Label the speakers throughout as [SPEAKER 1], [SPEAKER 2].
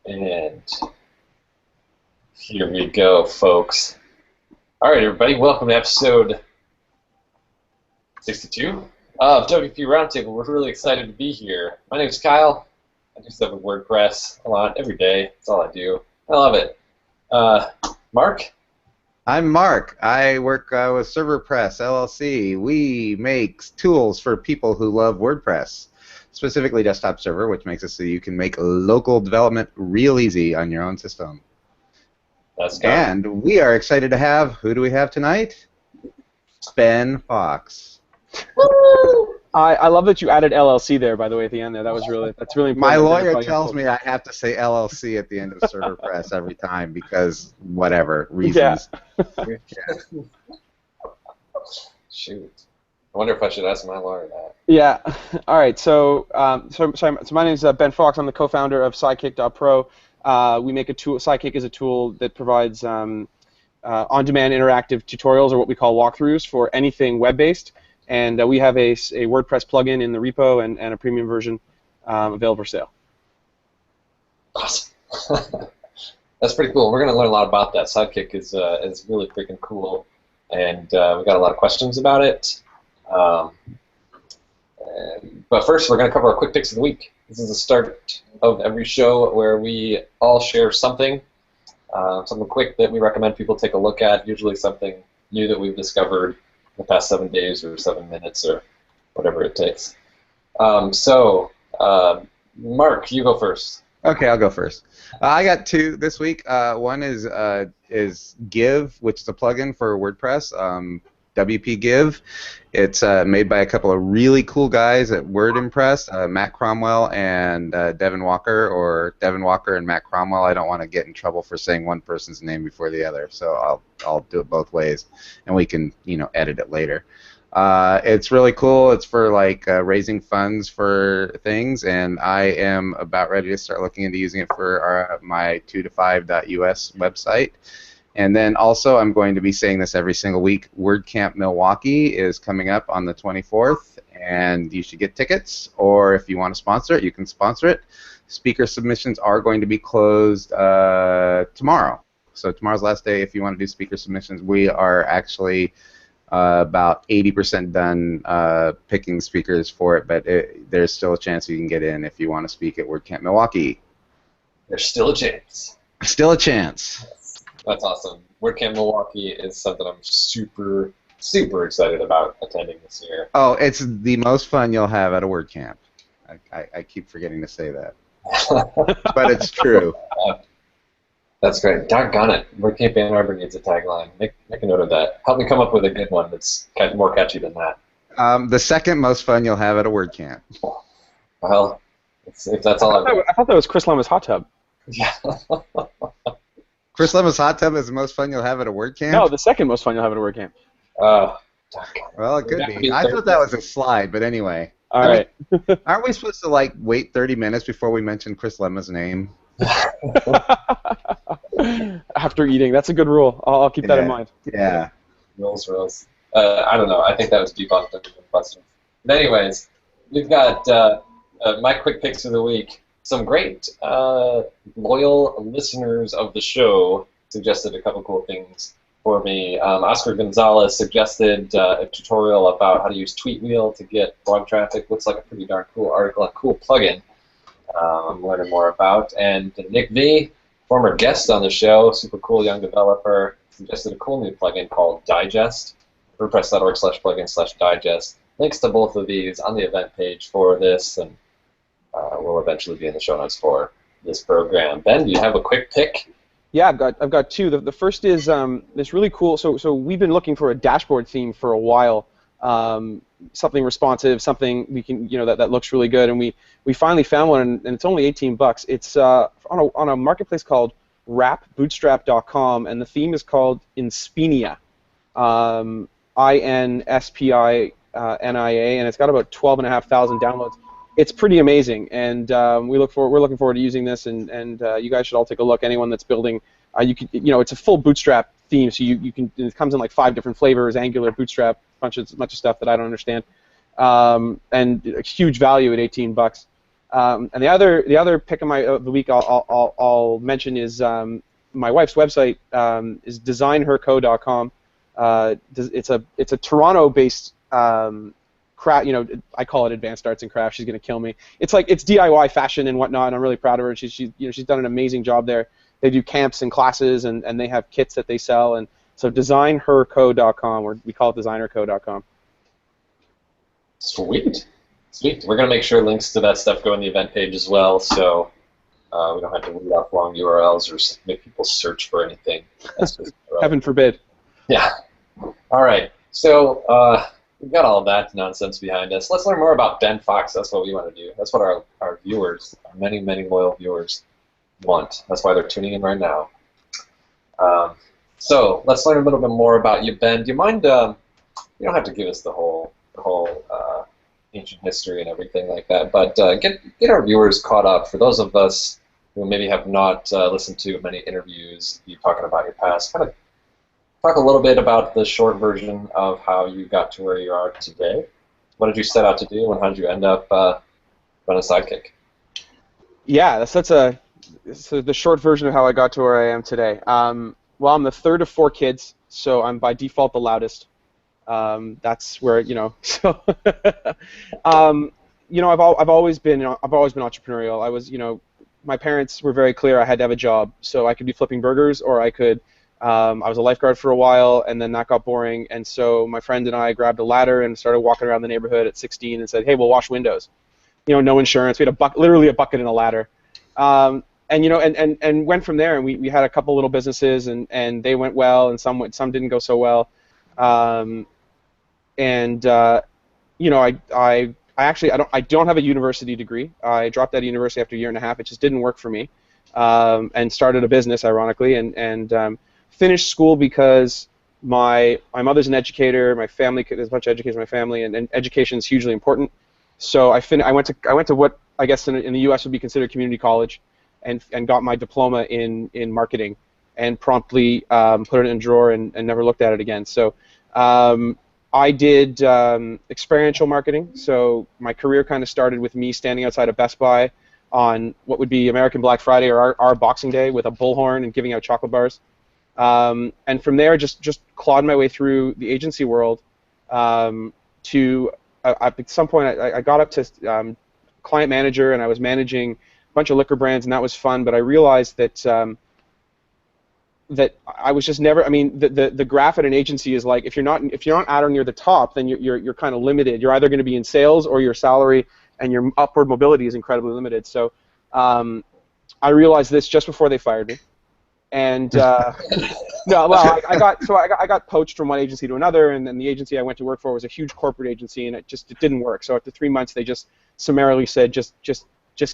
[SPEAKER 1] And here we go, folks. All right, everybody, welcome to episode 62 of WP Roundtable. We're really excited to be here. My name is Kyle. I do stuff with WordPress a lot, every day. That's all I do. I love it. Mark?
[SPEAKER 2] I'm Mark. I work with ServerPress, LLC. We make tools for people who love WordPress, specifically desktop server, which makes it so you can make local development real easy on your own system.
[SPEAKER 1] That's good.
[SPEAKER 2] And we are excited to have, who do we have tonight? Ben Fox.
[SPEAKER 3] Woo! I love that you added LLC there, by the way, at the end there. That's really important.
[SPEAKER 2] My lawyer tells me I have to say LLC at the end of ServerPress every time because whatever reasons.
[SPEAKER 3] Yeah.
[SPEAKER 1] Shoot. I wonder if I should ask my lawyer that.
[SPEAKER 3] Yeah. All right. So, so my name is Ben Fox. I'm the co-founder of Sidekick.pro. We make a tool. Sidekick is a tool that provides on-demand interactive tutorials, or what we call walkthroughs, for anything web-based. And we have a WordPress plugin in the repo and a premium version available for sale.
[SPEAKER 1] Awesome. That's pretty cool. We're going to learn a lot about that. Sidekick is really freaking cool, and we got a lot of questions about it. But first, we're going to cover our quick picks of the week. This is the start of every show where we all share something quick that we recommend people take a look at, usually something new that we've discovered in the past 7 days or 7 minutes or whatever it takes. Mark, you go first.
[SPEAKER 2] Okay, I'll go first. I got two this week. One is Give, which is a plugin for WordPress. WP Give. It's made by a couple of really cool guys at WordPress, Matt Cromwell and Devin Walker, or Devin Walker and Matt Cromwell. I don't want to get in trouble for saying one person's name before the other, so I'll do it both ways, and we can edit it later. It's really cool. It's for like raising funds for things, and I am about ready to start looking into using it for my 2to5.us website. And then also, I'm going to be saying this every single week, WordCamp Milwaukee is coming up on the 24th, and you should get tickets, or if you want to sponsor it, you can sponsor it. Speaker submissions are going to be closed tomorrow. So tomorrow's the last day if you want to do speaker submissions. We are actually about 80% done picking speakers for it, but there's still a chance you can get in if you want to speak at WordCamp Milwaukee.
[SPEAKER 1] There's still a chance.
[SPEAKER 2] Still a chance.
[SPEAKER 1] That's awesome. WordCamp Milwaukee is something I'm super, super excited about attending this year.
[SPEAKER 2] Oh, it's the most fun you'll have at a WordCamp. I keep forgetting to say that. But it's true.
[SPEAKER 1] That's great. Doggone it. WordCamp Ann Arbor needs a tagline. Make a note of that. Help me come up with a good one that's more catchy than that.
[SPEAKER 2] The second most fun you'll have at a WordCamp.
[SPEAKER 1] Well, if that's all
[SPEAKER 3] I thought that was Chris Lemma's hot tub.
[SPEAKER 1] Yeah.
[SPEAKER 2] Chris Lemma's hot tub is the most fun you'll have at a WordCamp?
[SPEAKER 3] No, the second most fun you'll have at a WordCamp.
[SPEAKER 2] Well, it could be. I thought that was a slide, but anyway.
[SPEAKER 3] All right.
[SPEAKER 2] Aren't we supposed to wait 30 minutes before we mention Chris Lemma's name?
[SPEAKER 3] After eating, that's a good rule. I'll keep that in mind.
[SPEAKER 2] Yeah.
[SPEAKER 1] Rules. I don't know. I think that was debunked under the question. But anyways, we've got my quick picks of the week. Some great loyal listeners of the show suggested a couple cool things for me. Oscar Gonzalez suggested a tutorial about how to use Tweetwheel to get blog traffic. Looks like a pretty darn cool article, a cool plugin I'm learning more about. And Nick V, former guest on the show, super cool young developer, suggested a cool new plugin called Digest. WordPress.org/plugin/digest. Links to both of these on the event page for this, and will eventually be in the show notes for this program. Ben, do you have a quick pick?
[SPEAKER 3] Yeah, I've got two. The first is this really cool. So we've been looking for a dashboard theme for a while, something responsive, something we can that looks really good, and we finally found one, and it's only $18. It's on a marketplace called wrapbootstrap.com, and the theme is called Inspenia, INSPINIA, and it's got about 12,500 downloads. It's pretty amazing, and we're looking forward to using this, and you guys should all take a look. Anyone that's building, it's a full Bootstrap theme, so you can. It comes in like 5 different flavors: Angular, Bootstrap, bunch of stuff that I don't understand, and a huge value at $18. And the other pick of the week I'll mention is my wife's website is designherco.com. It's a Toronto-based craft. I call it advanced arts and crafts. She's gonna kill me. It's DIY fashion and whatnot, and I'm really proud of her. She's done an amazing job there. They do camps and classes, and they have kits that they sell. And so designherco.com, or we call it designerco.com.
[SPEAKER 1] Sweet. We're going to make sure links to that stuff go in the event page as well, so we don't have to read off long URLs or make people search for anything. That's just,
[SPEAKER 3] Heaven forbid.
[SPEAKER 1] Yeah. All right. So we've got all that nonsense behind us. Let's learn more about Ben Fox. That's what we want to do. That's what our viewers, our many, many loyal viewers, want. That's why they're tuning in right now. So let's learn a little bit more about you, Ben. Do you mind? You don't have to give us the whole ancient history and everything like that, but get our viewers caught up. For those of us who maybe have not listened to many interviews, you talking about your past, kind of talk a little bit about the short version of how you got to where you are today. What did you set out to do, and how did you end up running Sidekick?
[SPEAKER 3] Yeah, so the short version of how I got to where I am today. Well, I'm the third of 4 kids, so I'm by default the loudest. That's where So, I've always been entrepreneurial. I was, my parents were very clear I had to have a job, so I could be flipping burgers, or I could. I was a lifeguard for a while, and then that got boring, and so my friend and I grabbed a ladder and started walking around the neighborhood at 16 and said, "Hey, we'll wash windows." No insurance. We had literally a bucket and a ladder. And went from there, and we had a couple little businesses, and they went well, and some didn't go so well. I don't have a university degree. I dropped out of university after a year and a half. It just didn't work for me, and started a business, ironically, and finished school because my mother's an educator. My family, there's a bunch of educators in my family, and education is hugely important. So I went to what I guess in the U.S. would be considered community college, and got my diploma in marketing, and promptly put it in a drawer and never looked at it again. So I did experiential marketing. So my career kind of started with me standing outside of Best Buy on what would be American Black Friday or our Boxing Day with a bullhorn and giving out chocolate bars. And from there, just clawed my way through the agency world to at some point I got up to client manager, and I was managing a bunch of liquor brands, and that was fun. But I realized that that I was just never. I mean, the graph at an agency is like if you're not at or near the top, then you're kind of limited. You're either going to be in sales, or your salary and your upward mobility is incredibly limited. So I realized this just before they fired me. And no, well, I got poached from one agency to another, and then the agency I went to work for was a huge corporate agency, and it didn't work. So after 3 months, they just summarily said, just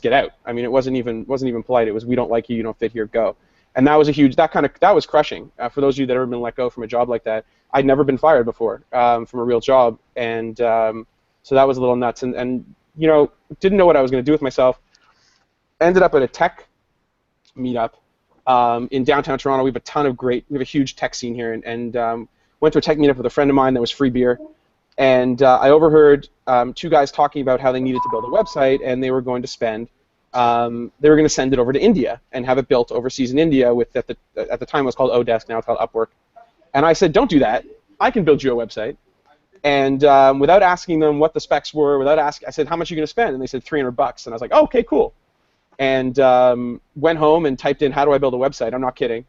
[SPEAKER 3] get out. I mean, it wasn't even polite. It was, we don't like you, you don't fit here, go. And that was a huge, that was crushing. For those of you that have ever been let go from a job like that, I'd never been fired before from a real job, and so that was a little nuts. And didn't know what I was going to do with myself. Ended up at a tech meetup. In downtown Toronto. We have a huge tech scene here, and went to a tech meetup with a friend of mine that was free beer, and I overheard 2 guys talking about how they needed to build a website, and they were going to send it over to India and have it built overseas in India with at the time it was called Odesk, now it's called Upwork. And I said, don't do that. I can build you a website. And without asking them what the specs were, I said, how much are you going to spend? And they said $300. And I was like, oh, okay, cool. And went home and typed in, how do I build a website? I'm not kidding.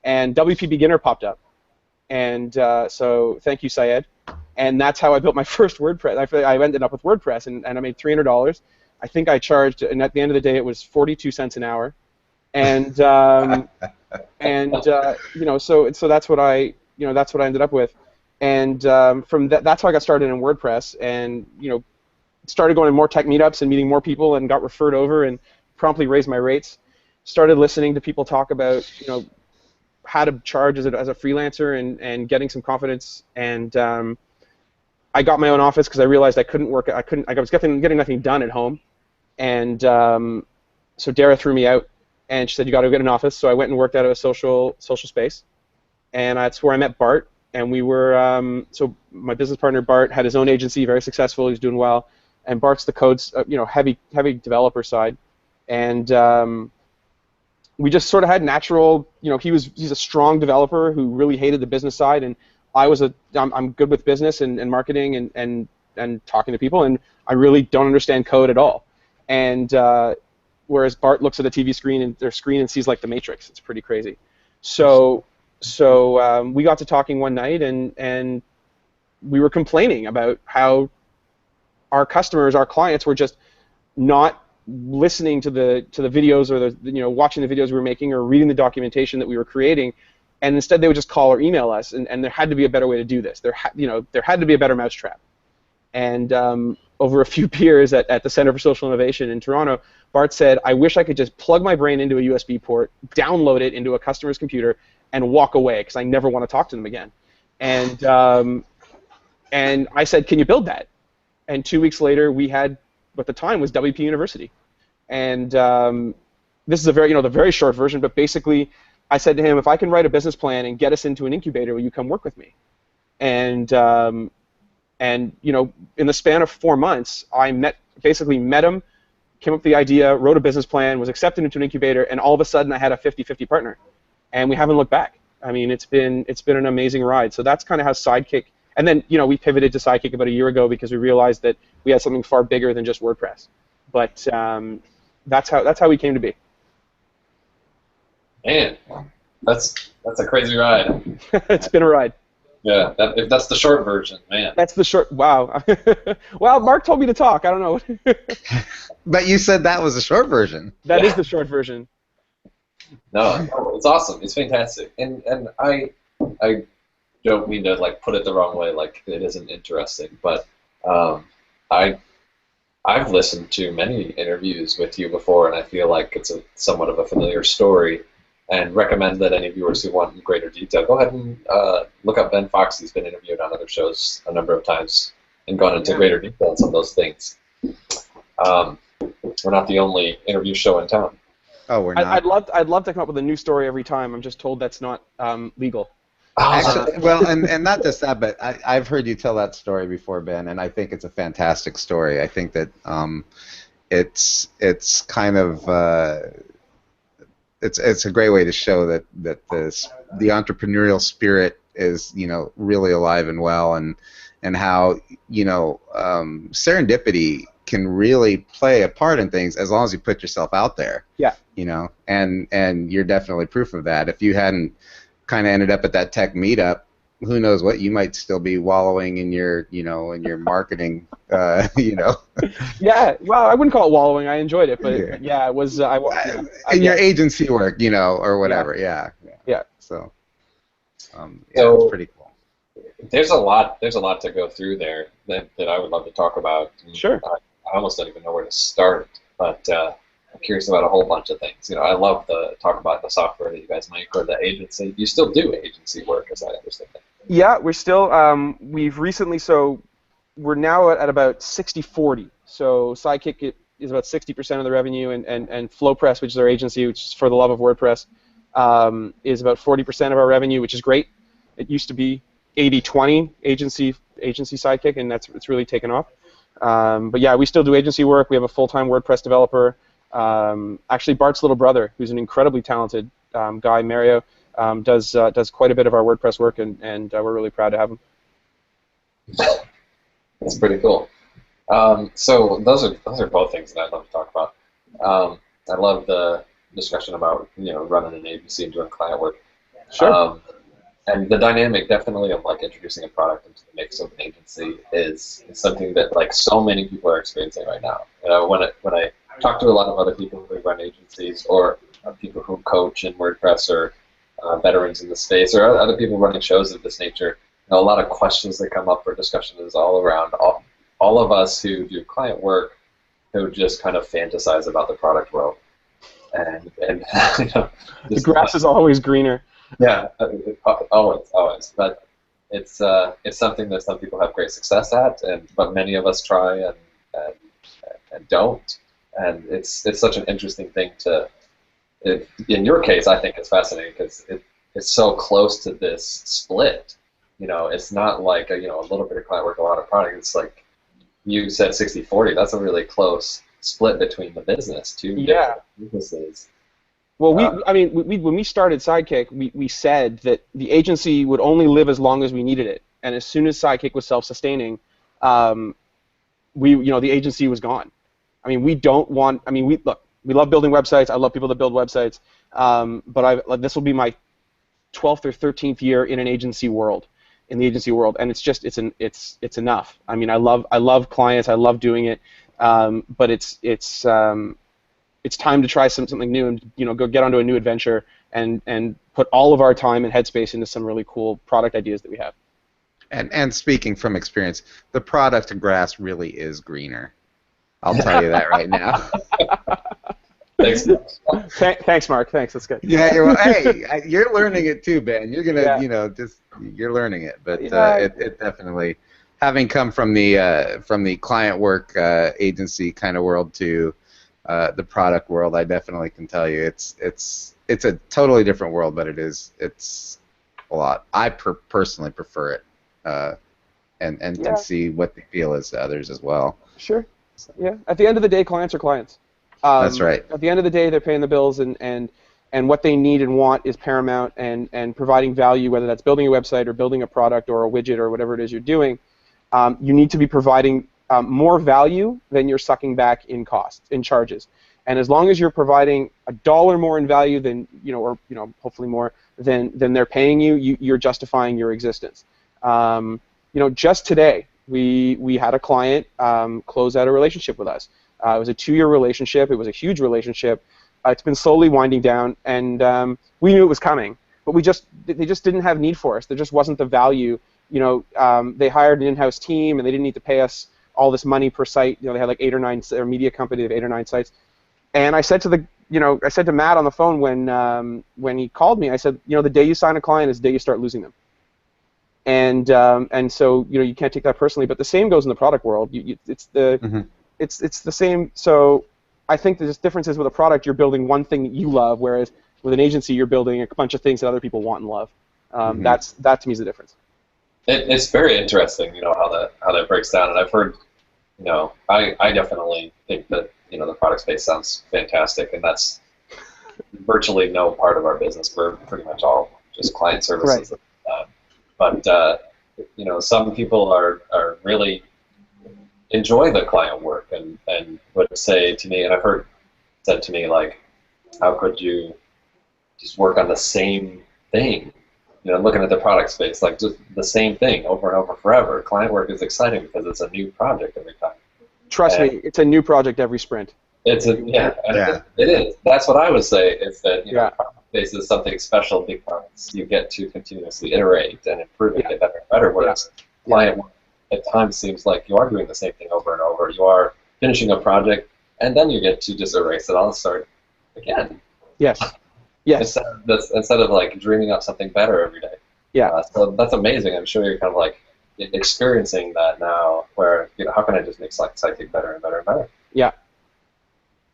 [SPEAKER 3] And WP Beginner popped up. And so thank you, Syed. And that's how I built my first WordPress. I ended up with WordPress, and I made $300. I think I charged, and at the end of the day, it was 42 cents an hour. And so that's what I ended up with. And from that's how I got started in WordPress, and started going to more tech meetups and meeting more people, and got referred over, and promptly raised my rates. Started listening to people talk about how to charge as a freelancer, and getting some confidence. And I got my own office because I realized I couldn't work. I was getting nothing done at home. And so Dara threw me out, and she said, you got to get an office. So I went and worked out of a social space, and that's where I met Bart. And we were so my business partner Bart had his own agency, very successful. He was doing well. and Bart's the code's heavy developer side, and we just sort of had natural, he's a strong developer who really hated the business side, and I'm good with business and marketing and talking to people, and I really don't understand code at all. And whereas Bart looks at a TV screen and sees like the Matrix. It's pretty crazy. So we got to talking one night, and we were complaining about how our customers, our clients, were just not listening to the videos, or watching the videos we were making, or reading the documentation that we were creating, and instead they would just call or email us, and there had to be a better way to do this. There had to be a better mousetrap. And over a few beers at the Center for Social Innovation in Toronto, Bart said, I wish I could just plug my brain into a USB port, download it into a customer's computer, and walk away, because I never want to talk to them again. And I said, can you build that? And 2 weeks later, we had what the time was WP University. And this is the very short version, but basically I said to him, if I can write a business plan and get us into an incubator, will you come work with me? And in the span of 4 months, I basically met him, came up with the idea, wrote a business plan, was accepted into an incubator, and all of a sudden I had a 50-50 partner. And we haven't looked back. I mean, it's been an amazing ride. So that's kind of how Sidekick. And then we pivoted to Sidekick about a year ago because we realized that we had something far bigger than just WordPress. But that's how we came to be.
[SPEAKER 1] Man, that's a crazy ride.
[SPEAKER 3] It's been a ride.
[SPEAKER 1] Yeah, if that's the short version, man.
[SPEAKER 3] That's the short. Wow. Well, Marc told me to talk. I don't know.
[SPEAKER 2] But you said that was the short version.
[SPEAKER 3] That is the short version.
[SPEAKER 1] No, it's awesome. It's fantastic, and I don't mean to put it the wrong way, like it isn't interesting, but I've listened to many interviews with you before, and I feel like it's somewhat of a familiar story, and recommend that any viewers who want greater detail go ahead and look up Ben Fox. He's been interviewed on other shows a number of times and gone into greater detail on some of those things. We're not the only interview show in town.
[SPEAKER 2] Oh, we're not.
[SPEAKER 3] I'd love to come up with a new story every time. I'm just told that's not legal.
[SPEAKER 2] Actually, well, and not just that, but I've heard you tell that story before, Ben, and I think it's a fantastic story. I think that it's kind of it's a great way to show that the entrepreneurial spirit is really alive and well, and how serendipity can really play a part in things as long as you put yourself out there.
[SPEAKER 3] Yeah.
[SPEAKER 2] And you're definitely proof of that. If you hadn't kind of ended up at that tech meetup, who knows what, you might still be wallowing in your marketing,
[SPEAKER 3] Yeah, well, I wouldn't call it wallowing. I enjoyed it, but it was
[SPEAKER 2] in your agency work, or whatever. Yeah. So, it's pretty cool.
[SPEAKER 1] There's a lot to go through there that I would love to talk about.
[SPEAKER 3] Sure.
[SPEAKER 1] I almost don't even know where to start, but I'm curious about a whole bunch of things. I love the talk about the software that you guys make, or the agency. You still do agency work, as I understand it.
[SPEAKER 3] Yeah, we're still. We've recently, so we're now at about 60-40. So Sidekick is about 60% of the revenue, and FlowPress, which is our agency, which is for the love of WordPress, is about 40% of our revenue, which is great. It used to be 80-20 agency Sidekick, and it's really taken off. But yeah, we still do agency work. We have a full-time WordPress developer. Actually, Bart's little brother, who's an incredibly talented guy, Mario, does quite a bit of our WordPress work, and we're really proud to have him.
[SPEAKER 1] That's pretty cool. So those are both things that I'd love to talk about. I love the discussion about running an agency and doing client work.
[SPEAKER 3] Sure.
[SPEAKER 1] And the dynamic, definitely, of introducing a product into the mix of an agency is something that so many people are experiencing right now. When I talk to a lot of other people who run agencies, or people who coach in WordPress, or veterans in the space, or other people running shows of this nature, a lot of questions that come up for discussion is all around all of us who do client work, who just kind of fantasize about the product world, and
[SPEAKER 3] the grass is always greener.
[SPEAKER 1] Yeah, always. But it's something that some people have great success at, but many of us try and don't. And it's such an interesting thing in your case, I think it's fascinating because it's so close to this split. It's not like a little bit of client work, a lot of product. It's like you said 60-40. That's a really close split between the business, two different businesses.
[SPEAKER 3] Well, when we started Sidekick, we said that the agency would only live as long as we needed it, and as soon as Sidekick was self-sustaining, the agency was gone. I mean, we love building websites. I love people that build websites, but this will be my 12th or 13th year in the agency world, and it's enough. I mean, I love clients. I love doing it, but it's time to try something new and go get onto a new adventure and put all of our time and headspace into some really cool product ideas that we have.
[SPEAKER 2] And speaking from experience, the product grass really is greener. I'll tell you that right now.
[SPEAKER 1] Thanks.
[SPEAKER 3] Thanks, Mark. Thanks. That's good.
[SPEAKER 2] Yeah, you're learning it too, Ben. You're gonna, you're learning it. But it definitely, having come from the client work agency kind of world to the product world, I definitely can tell you it's a totally different world, but it's a lot. I personally prefer it, and can see what the appeal is to others as well.
[SPEAKER 3] Sure. So. Yeah. At the end of the day, clients are clients.
[SPEAKER 2] That's right.
[SPEAKER 3] At the end of the day, they're paying the bills, and what they need and want is paramount, and providing value, whether that's building a website or building a product or a widget or whatever it is you're doing, you need to be providing more value than you're sucking back in costs, in charges. And as long as you're providing $1 more in value than, hopefully more than they're paying you, you're justifying your existence. Just today, we had a client close out a relationship with us. It was a 2-year relationship. It was a huge relationship. It's been slowly winding down, and we knew it was coming, but they just didn't have need for us. There just wasn't the value. They hired an in-house team, and they didn't need to pay us all this money per site. They had like 8 or 9. They're a media company. They have 8 or 9 sites. And I said to Matt on the phone when he called me, I said, the day you sign a client is the day you start losing them. And so you can't take that personally. But the same goes in the product world. It's the same. So I think the difference is with a product, you're building one thing that you love, whereas with an agency, you're building a bunch of things that other people want and love. That to me is the difference.
[SPEAKER 1] It's very interesting, how that breaks down. And I've heard, I definitely think that the product space sounds fantastic, and that's virtually no part of our business. We're pretty much all just client services. Right. But some people are really enjoy the client work and would say to me, and I've heard said to me, like, how could you just work on the same thing? Looking at the product space, like just the same thing over and over forever. Client work is exciting because it's a new project every time.
[SPEAKER 3] Trust me, it's a new project every sprint.
[SPEAKER 1] It is. That's what I would say, is that product space is something special because you get to continuously iterate and improve and get better and better, whereas client work at times seems like you are doing the same thing over and over. You are finishing a project, and then you get to just erase it all and start again.
[SPEAKER 3] Yes. Yes.
[SPEAKER 1] Instead of like dreaming up something better every day.
[SPEAKER 3] Yeah.
[SPEAKER 1] So that's amazing. I'm sure you're kind of like experiencing that now, where how can I just make Sidekick better and better and better?
[SPEAKER 3] Yeah.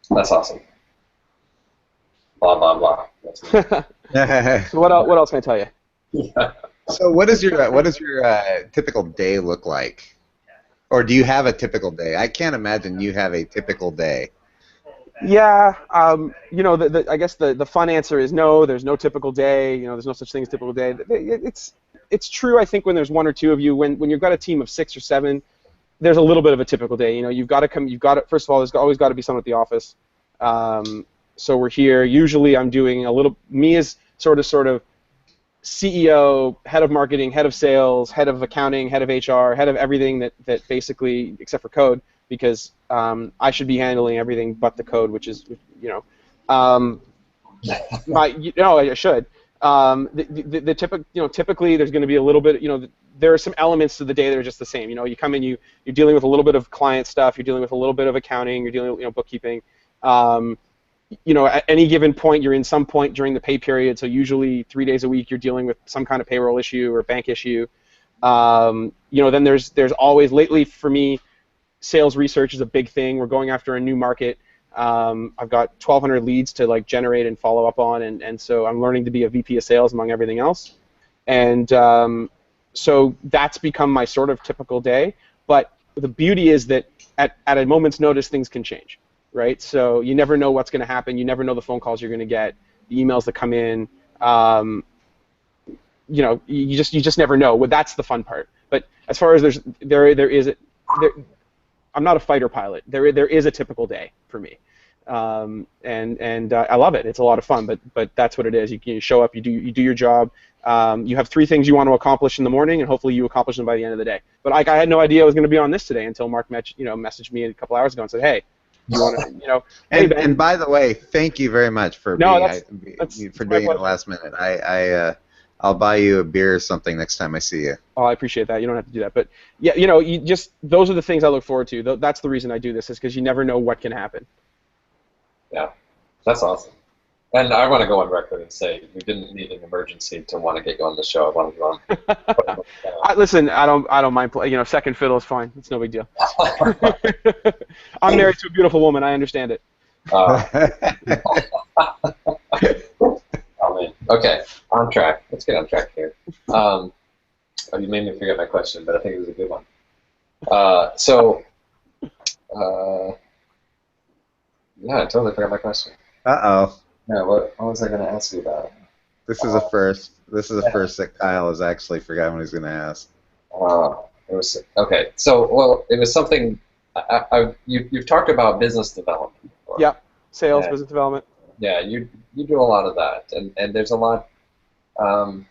[SPEAKER 1] That's awesome. Blah blah blah.
[SPEAKER 3] So what else can I tell you?
[SPEAKER 1] Yeah.
[SPEAKER 2] So what does your typical day look like, or do you have a typical day? I can't imagine you have a typical day.
[SPEAKER 3] Yeah, I guess the fun answer is no. There's no typical day. There's no such thing as typical day. It's true. I think when there's 1 or 2 of you, when you've got a team of 6 or 7, there's a little bit of a typical day. You've got to come. First of all, there's always got to be someone at the office. So we're here. Usually, I'm doing me as sort of CEO, head of marketing, head of sales, head of accounting, head of HR, head of everything that basically, except for code, because I should be handling everything but the code, which is, I should. Typically there's going to be a little bit, there are some elements to the day that are just the same. You come in, you're dealing with a little bit of client stuff, you're dealing with a little bit of accounting, you're dealing with, bookkeeping. At any given point, you're in some point during the pay period, so usually 3 days a week you're dealing with some kind of payroll issue or bank issue. Then there's always, lately for me, sales research is a big thing. We're going after a new market. I've got 1,200 leads to generate and follow up on, and so I'm learning to be a VP of sales among everything else. And so that's become my sort of typical day. But the beauty is that at a moment's notice, things can change, right? So you never know what's going to happen. You never know the phone calls you're going to get, the emails that come in. You know, you just never know. Well, that's the fun part. But as far as I'm not a fighter pilot. There is a typical day for me, and I love it. It's a lot of fun. But that's what it is. You show up, you do your job. You have 3 things you want to accomplish in the morning, and hopefully you accomplish them by the end of the day. But I had no idea I was going to be on this today until Marc messaged me a couple hours ago and said, "Hey, you want to, you know?" Hey,
[SPEAKER 2] and by the way, thank you very much for doing it last minute. I'll buy you a beer or something next time I see you.
[SPEAKER 3] Oh, I appreciate that. You don't have to do that, but yeah, you know, those are the things I look forward to. That's the reason I do this, is because you never know what can happen.
[SPEAKER 1] Yeah, that's awesome. And I want to go on record and say we didn't need an emergency to want to get you on the show. I wanted you on.
[SPEAKER 3] Listen, I don't mind playing. You know, second fiddle is fine. It's no big deal. I'm married to a beautiful woman. I understand it.
[SPEAKER 1] Oh man. Okay, on track. Let's get on track here. Oh, you made me forget my question, but I think it was a good one. Yeah, I totally forgot my question.
[SPEAKER 2] Uh-oh.
[SPEAKER 1] Yeah, what was I going to ask you about?
[SPEAKER 2] This is a first. This is the first that Kyle has actually forgotten what he's going to ask.
[SPEAKER 1] It was okay. So, well, it was something. You've talked about business development before.
[SPEAKER 3] Yeah, sales, business development.
[SPEAKER 1] Yeah, you do a lot of that, and there's a lot. I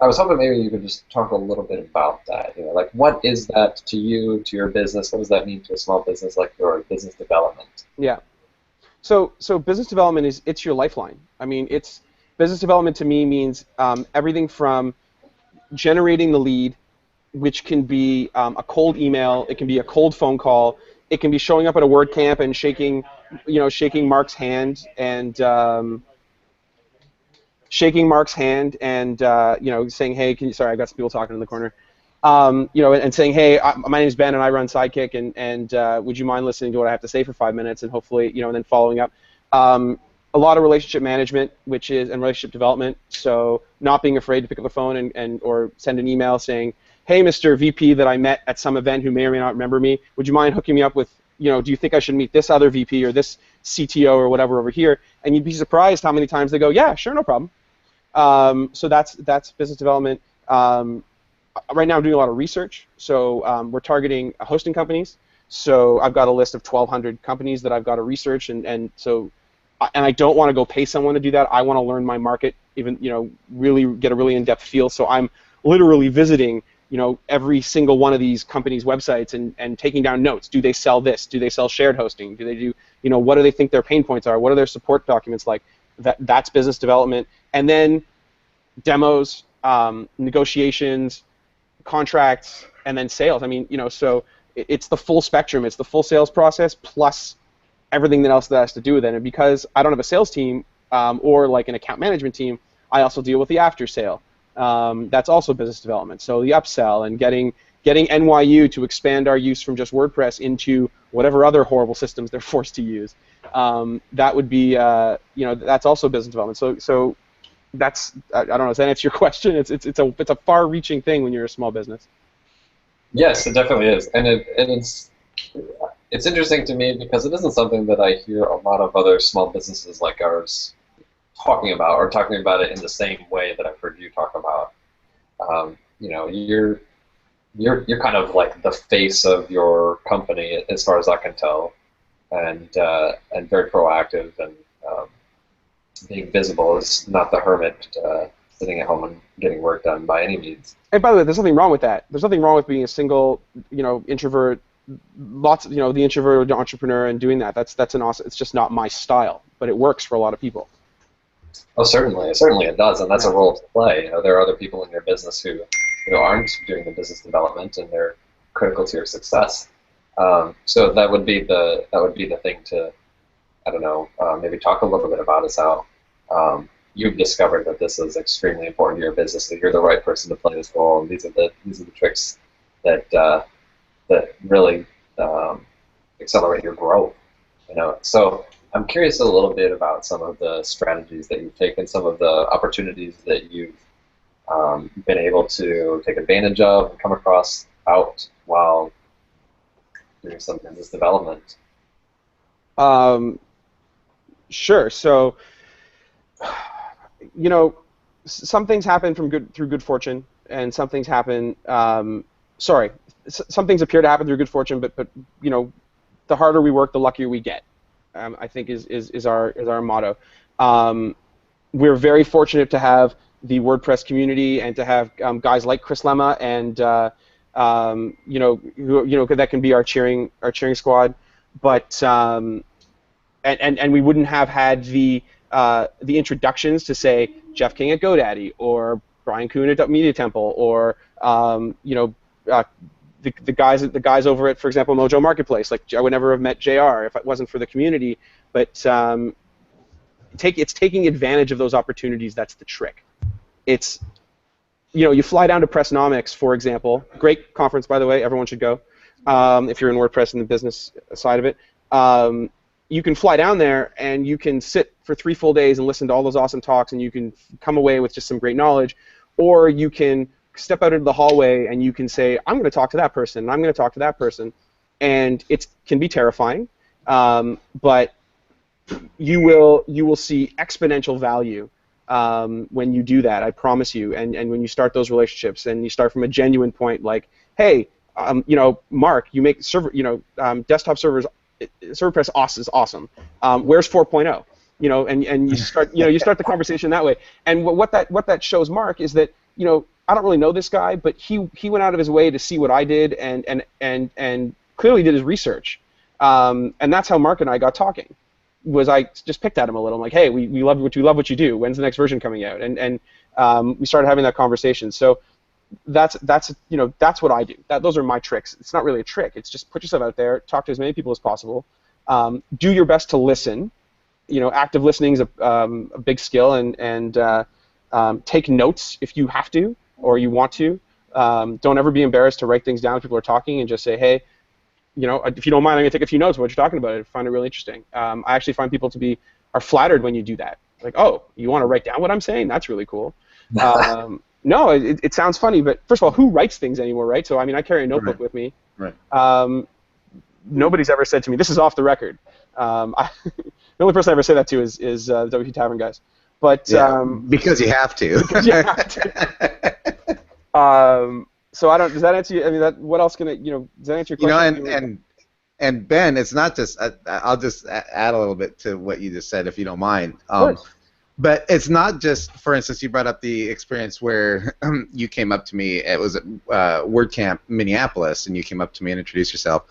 [SPEAKER 1] was hoping maybe you could just talk a little bit about that. You know, like what is that to you, to your business? What does that mean to a small business like your business development?
[SPEAKER 3] Yeah. So business development it's your lifeline. I mean, business development to me means everything from generating the lead, which can be a cold email, it can be a cold phone call, it can be showing up at a WordCamp and shaking Marc's hand and saying, hey, sorry, I've got some people talking in the corner. And saying, hey, my name is Ben and I run Sidekick, and would you mind listening to what I have to say for 5 minutes, and hopefully, and then following up. A lot of relationship management, and relationship development. So not being afraid to pick up the phone or send an email saying, hey, Mr. VP that I met at some event who may or may not remember me, would you mind hooking me up with, do you think I should meet this other VP or this CTO or whatever over here? And you'd be surprised how many times they go, yeah, sure, no problem. So that's business development. Right now I'm doing a lot of research, so we're targeting hosting companies. So I've got a list of 1,200 companies that I've got to research, and I don't want to go pay someone to do that. I want to learn my market, really get a really in-depth feel. So I'm literally visiting, every single one of these companies' websites and taking down notes. Do they sell this? Do they sell shared hosting? Do they do, what do they think their pain points are? What are their support documents like? That's business development. And then demos, negotiations, contracts, and then sales. I mean, so it's the full spectrum. It's the full sales process plus everything else that has to do with it. And because I don't have a sales team or like an account management team, I also deal with the after sale. That's also business development. So the upsell and getting NYU to expand our use from just WordPress into whatever other horrible systems they're forced to use. That would be, that's also business development. So that's, I don't know, does that answer your question? It's a far-reaching thing when you're a small business.
[SPEAKER 1] Yes, it definitely is, and it's interesting to me because it isn't something that I hear a lot of other small businesses like ours talking about it in the same way that I've heard you talk about. You're kind of like the face of your company as far as I can tell, and very proactive, and being visible is not the hermit sitting at home and getting work done by any means.
[SPEAKER 3] And by the way, there's nothing wrong with that. There's nothing wrong with being a single, introvert. Lots of, the introvert or the entrepreneur and doing that. That's an awesome. It's just not my style, but it works for a lot of people.
[SPEAKER 1] Oh, certainly it does, and that's a role to play. There are other people in your business who aren't doing the business development, and they're critical to your success. So that would be the thing to, I don't know, maybe talk a little bit about is how you've discovered that this is extremely important to your business, that you're the right person to play this role, and these are the tricks that really accelerate your growth. So I'm curious a little bit about some of the strategies that you've taken, some of the opportunities that you've been able to take advantage of and come across while doing some business development?
[SPEAKER 3] Sure. So, you know, some things happen through good fortune, and some things happen. Some things appear to happen through good fortune, but you know, the harder we work, the luckier we get. I think is our motto. We're very fortunate to have the WordPress community and to have guys like Chris Lemma and that can be our cheering squad. But and we wouldn't have had the introductions to say Jeff King at GoDaddy or Brian Kuhn at Media Temple or the guys over at, for example, Mojo Marketplace. Like, I would never have met JR if it wasn't for the community. But it's taking advantage of those opportunities that's the trick. It's, you fly down to Pressnomics, for example. Great conference, by the way. Everyone should go if you're in WordPress and the business side of it. You can fly down there and you can sit for 3 full days and listen to all those awesome talks, and you can come away with just some great knowledge. Or you can step out into the hallway and you can say, I'm going to talk to that person, and I'm going to talk to that person. And it can be terrifying, but you will see exponential value when you do that, I promise you. And when you start those relationships and you start from a genuine point, like, hey, Mark, you make desktop servers, ServerPress is awesome. Where's 4.0? And you start you start the conversation that way. And what that shows Mark is that I don't really know this guy, but he went out of his way to see what I did and clearly did his research. And that's how Mark and I got talking. Was I just picked at him a little. I'm like, hey, we love what you do. When's the next version coming out? And we started having that conversation. So that's what I do. Those are my tricks. It's not really a trick. It's just put yourself out there, talk to as many people as possible, do your best to listen. Active listening is a big skill, and take notes if you have to or you want to. Don't ever be embarrassed to write things down if people are talking and just say, hey, if you don't mind, I'm going to take a few notes of what you're talking about. I find it really interesting. I actually find people are flattered when you do that. Like, oh, you want to write down what I'm saying? That's really cool. No, it sounds funny, but first of all, who writes things anymore, right? So, I carry a notebook with me.
[SPEAKER 2] Right.
[SPEAKER 3] Nobody's ever said to me, this is off the record. The only person I ever say that to is the WP Tavern guys. But
[SPEAKER 2] because you have to.
[SPEAKER 3] Because you have to. So does that answer you? What else does that answer your question?
[SPEAKER 2] And Ben, it's not just. I'll just add a little bit to what you just said, if you don't mind.
[SPEAKER 3] Of course.
[SPEAKER 2] But it's not just. For instance, you brought up the experience where you came up to me. It was at WordCamp Minneapolis, and you came up to me and introduced yourself.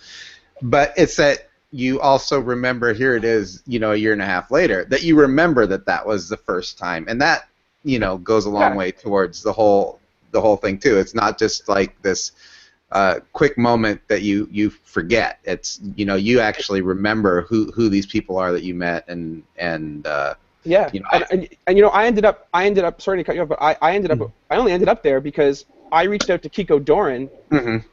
[SPEAKER 2] But it's that you also remember. Here it is. A year and a half later, that you remember that was the first time, and that goes a long way towards the whole thing too. It's not just like this quick moment that you forget. It's you actually remember who these people are that you met and
[SPEAKER 3] yeah. I ended up sorry to cut you off, but I only ended up there because I reached out to Kiko Doran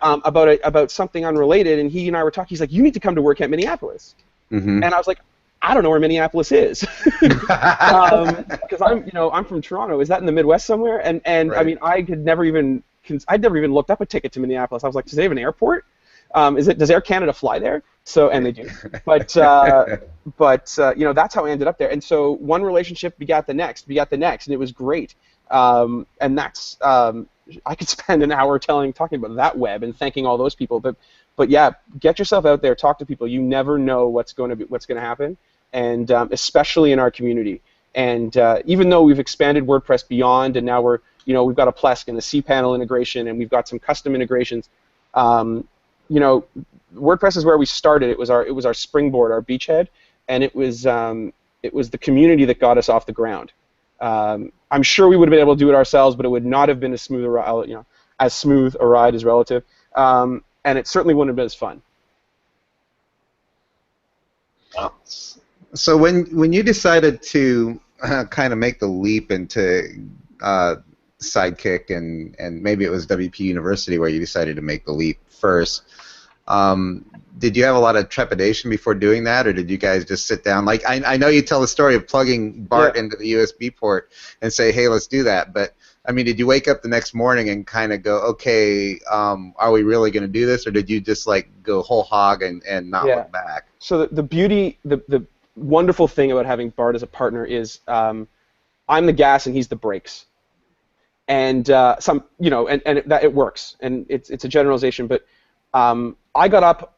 [SPEAKER 3] about something unrelated, and he and I were talking. He's like, you need to come to WordCamp Minneapolis, and I was like, I don't know where Minneapolis is, because I'm from Toronto. Is that in the Midwest somewhere? And right. I'd never even looked up a ticket to Minneapolis. I was like, does they have an airport? Does Air Canada fly there? So, and they do. But that's how I ended up there. And so one relationship begat the next, and it was great. And that's I could spend an hour talking about that web and thanking all those people. But yeah, get yourself out there, talk to people. You never know what's going to happen, and especially in our community. And even though we've expanded WordPress beyond, and now we've got a Plesk and a cPanel integration, and we've got some custom integrations. WordPress is where we started. It was our springboard, our beachhead, and it was the community that got us off the ground. I'm sure we would have been able to do it ourselves, but it would not have been as smooth a ride is relative. And it certainly wouldn't have been as fun.
[SPEAKER 2] So when you decided to kind of make the leap into Sidekick, and maybe it was WP University where you decided to make the leap first, Did you have a lot of trepidation before doing that, or did you guys just sit down? Like, I know you tell the story of plugging Bart into the USB port and say, hey, let's do that, but I mean, did you wake up the next morning and kind of go, okay, are we really going to do this, or did you just like go whole hog and not look back?
[SPEAKER 3] So the beauty, the wonderful thing about having Bart as a partner is I'm the gas and he's the brakes, and that it works, and it's a generalization, but I got up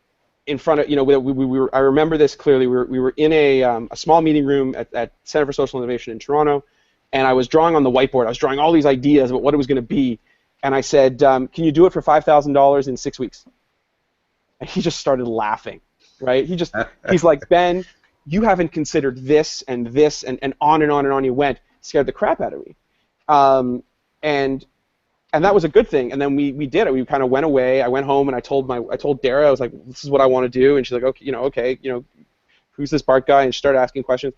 [SPEAKER 3] in front of, we were, I remember this clearly. We were in a small meeting room at Center for Social Innovation in Toronto, and I was drawing on the whiteboard. I was drawing all these ideas about what it was going to be, and I said, "Can you do it for $5,000 in 6 weeks?" And he just started laughing, right? He's like, "Ben, you haven't considered this and this," and on and on and on he went. Scared the crap out of me, and that was a good thing. And then we did it. We kind of went away. I went home and I told Dara, I was like, "This is what I want to do." And she's like, "Okay, who's this Bart guy?" And she started asking questions.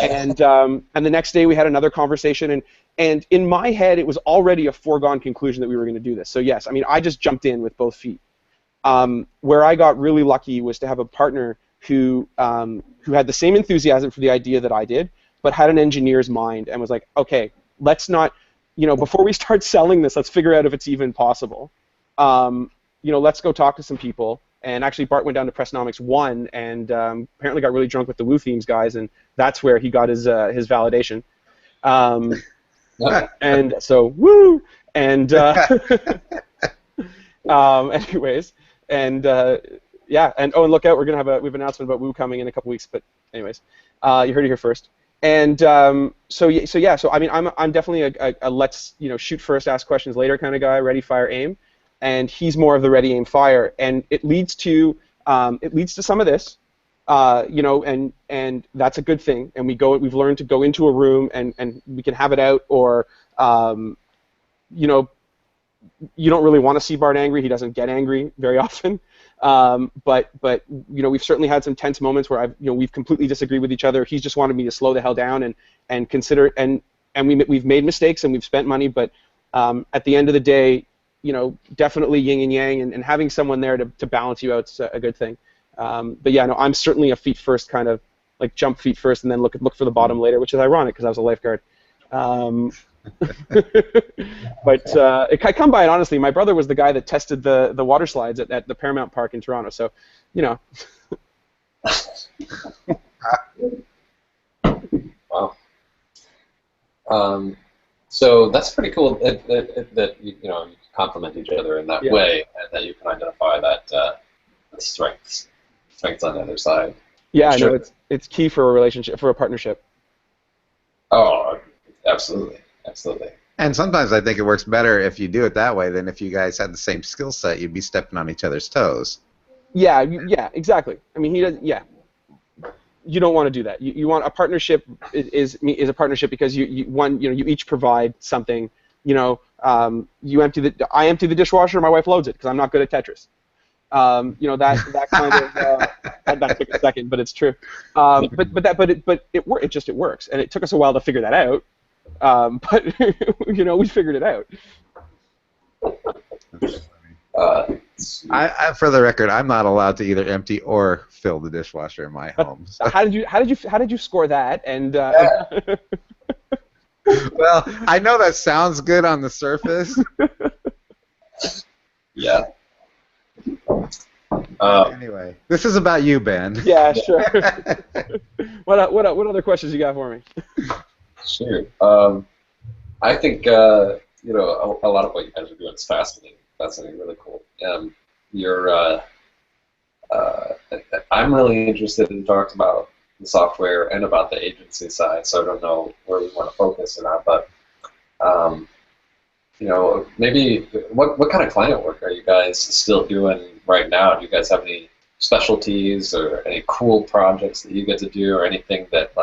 [SPEAKER 3] And the next day we had another conversation. And in my head it was already a foregone conclusion that we were going to do this. So yes, I mean, I just jumped in with both feet. Where I got really lucky was to have a partner who had the same enthusiasm for the idea that I did, but had an engineer's mind and was like, "Okay, let's not." Before we start selling this, let's figure out if it's even possible. Let's go talk to some people. And actually, Bart went down to Pressnomics 1 and apparently got really drunk with the Woo Themes guys, and that's where he got his validation. And so, woo! And anyways, and and look out, we have an announcement about Woo coming in a couple weeks. But anyways, you heard it here first. And so I mean, I'm definitely a let's shoot first, ask questions later kind of guy, ready, fire, aim, and he's more of the ready, aim, fire, and it leads to some of this, and that's a good thing. And we've learned to go into a room and we can have it out, or you don't really want to see Bart angry. He doesn't get angry very often. But we've certainly had some tense moments where we've completely disagreed with each other. He's just wanted me to slow the hell down and consider, and we've made mistakes and we've spent money, but at the end of the day, definitely yin and yang, and having someone there to balance you out's a good thing. But yeah, no, I'm certainly a feet first kind of, like jump feet first and then look for the bottom later, which is ironic because I was a lifeguard. But I come by it honestly. My brother was the guy that tested the water slides at the Paramount Park in Toronto, so
[SPEAKER 1] Wow. So that's pretty cool that you complement each other in that way, and that you can identify that strengths on the other side.
[SPEAKER 3] Yeah, sure. I know it's key for a relationship, for a partnership.
[SPEAKER 1] Oh, absolutely. Absolutely.
[SPEAKER 2] And sometimes I think it works better if you do it that way than if you guys had the same skill set. You'd be stepping on each other's toes. Yeah,
[SPEAKER 3] exactly. I mean, you don't want to do that. You want a partnership is a partnership because you each provide something. I empty the dishwasher, my wife loads it because I'm not good at Tetris. That kind of that took a second, but it's true. It works, and it took us a while to figure that out. But we figured it out.
[SPEAKER 2] For the record, I'm not allowed to either empty or fill the dishwasher in my home. So.
[SPEAKER 3] How did you score that? And
[SPEAKER 2] well, I know that sounds good on the surface.
[SPEAKER 1] Yeah.
[SPEAKER 2] Anyway, this is about you, Ben.
[SPEAKER 3] Yeah, sure. What other questions you got for me?
[SPEAKER 1] Sure. I think a lot of what you guys are doing is fascinating. Really cool. I'm really interested in talking about the software and about the agency side. So I don't know where we want to focus or not, but maybe what kind of client work are you guys still doing right now? Do you guys have any specialties or any cool projects that you get to do, or anything that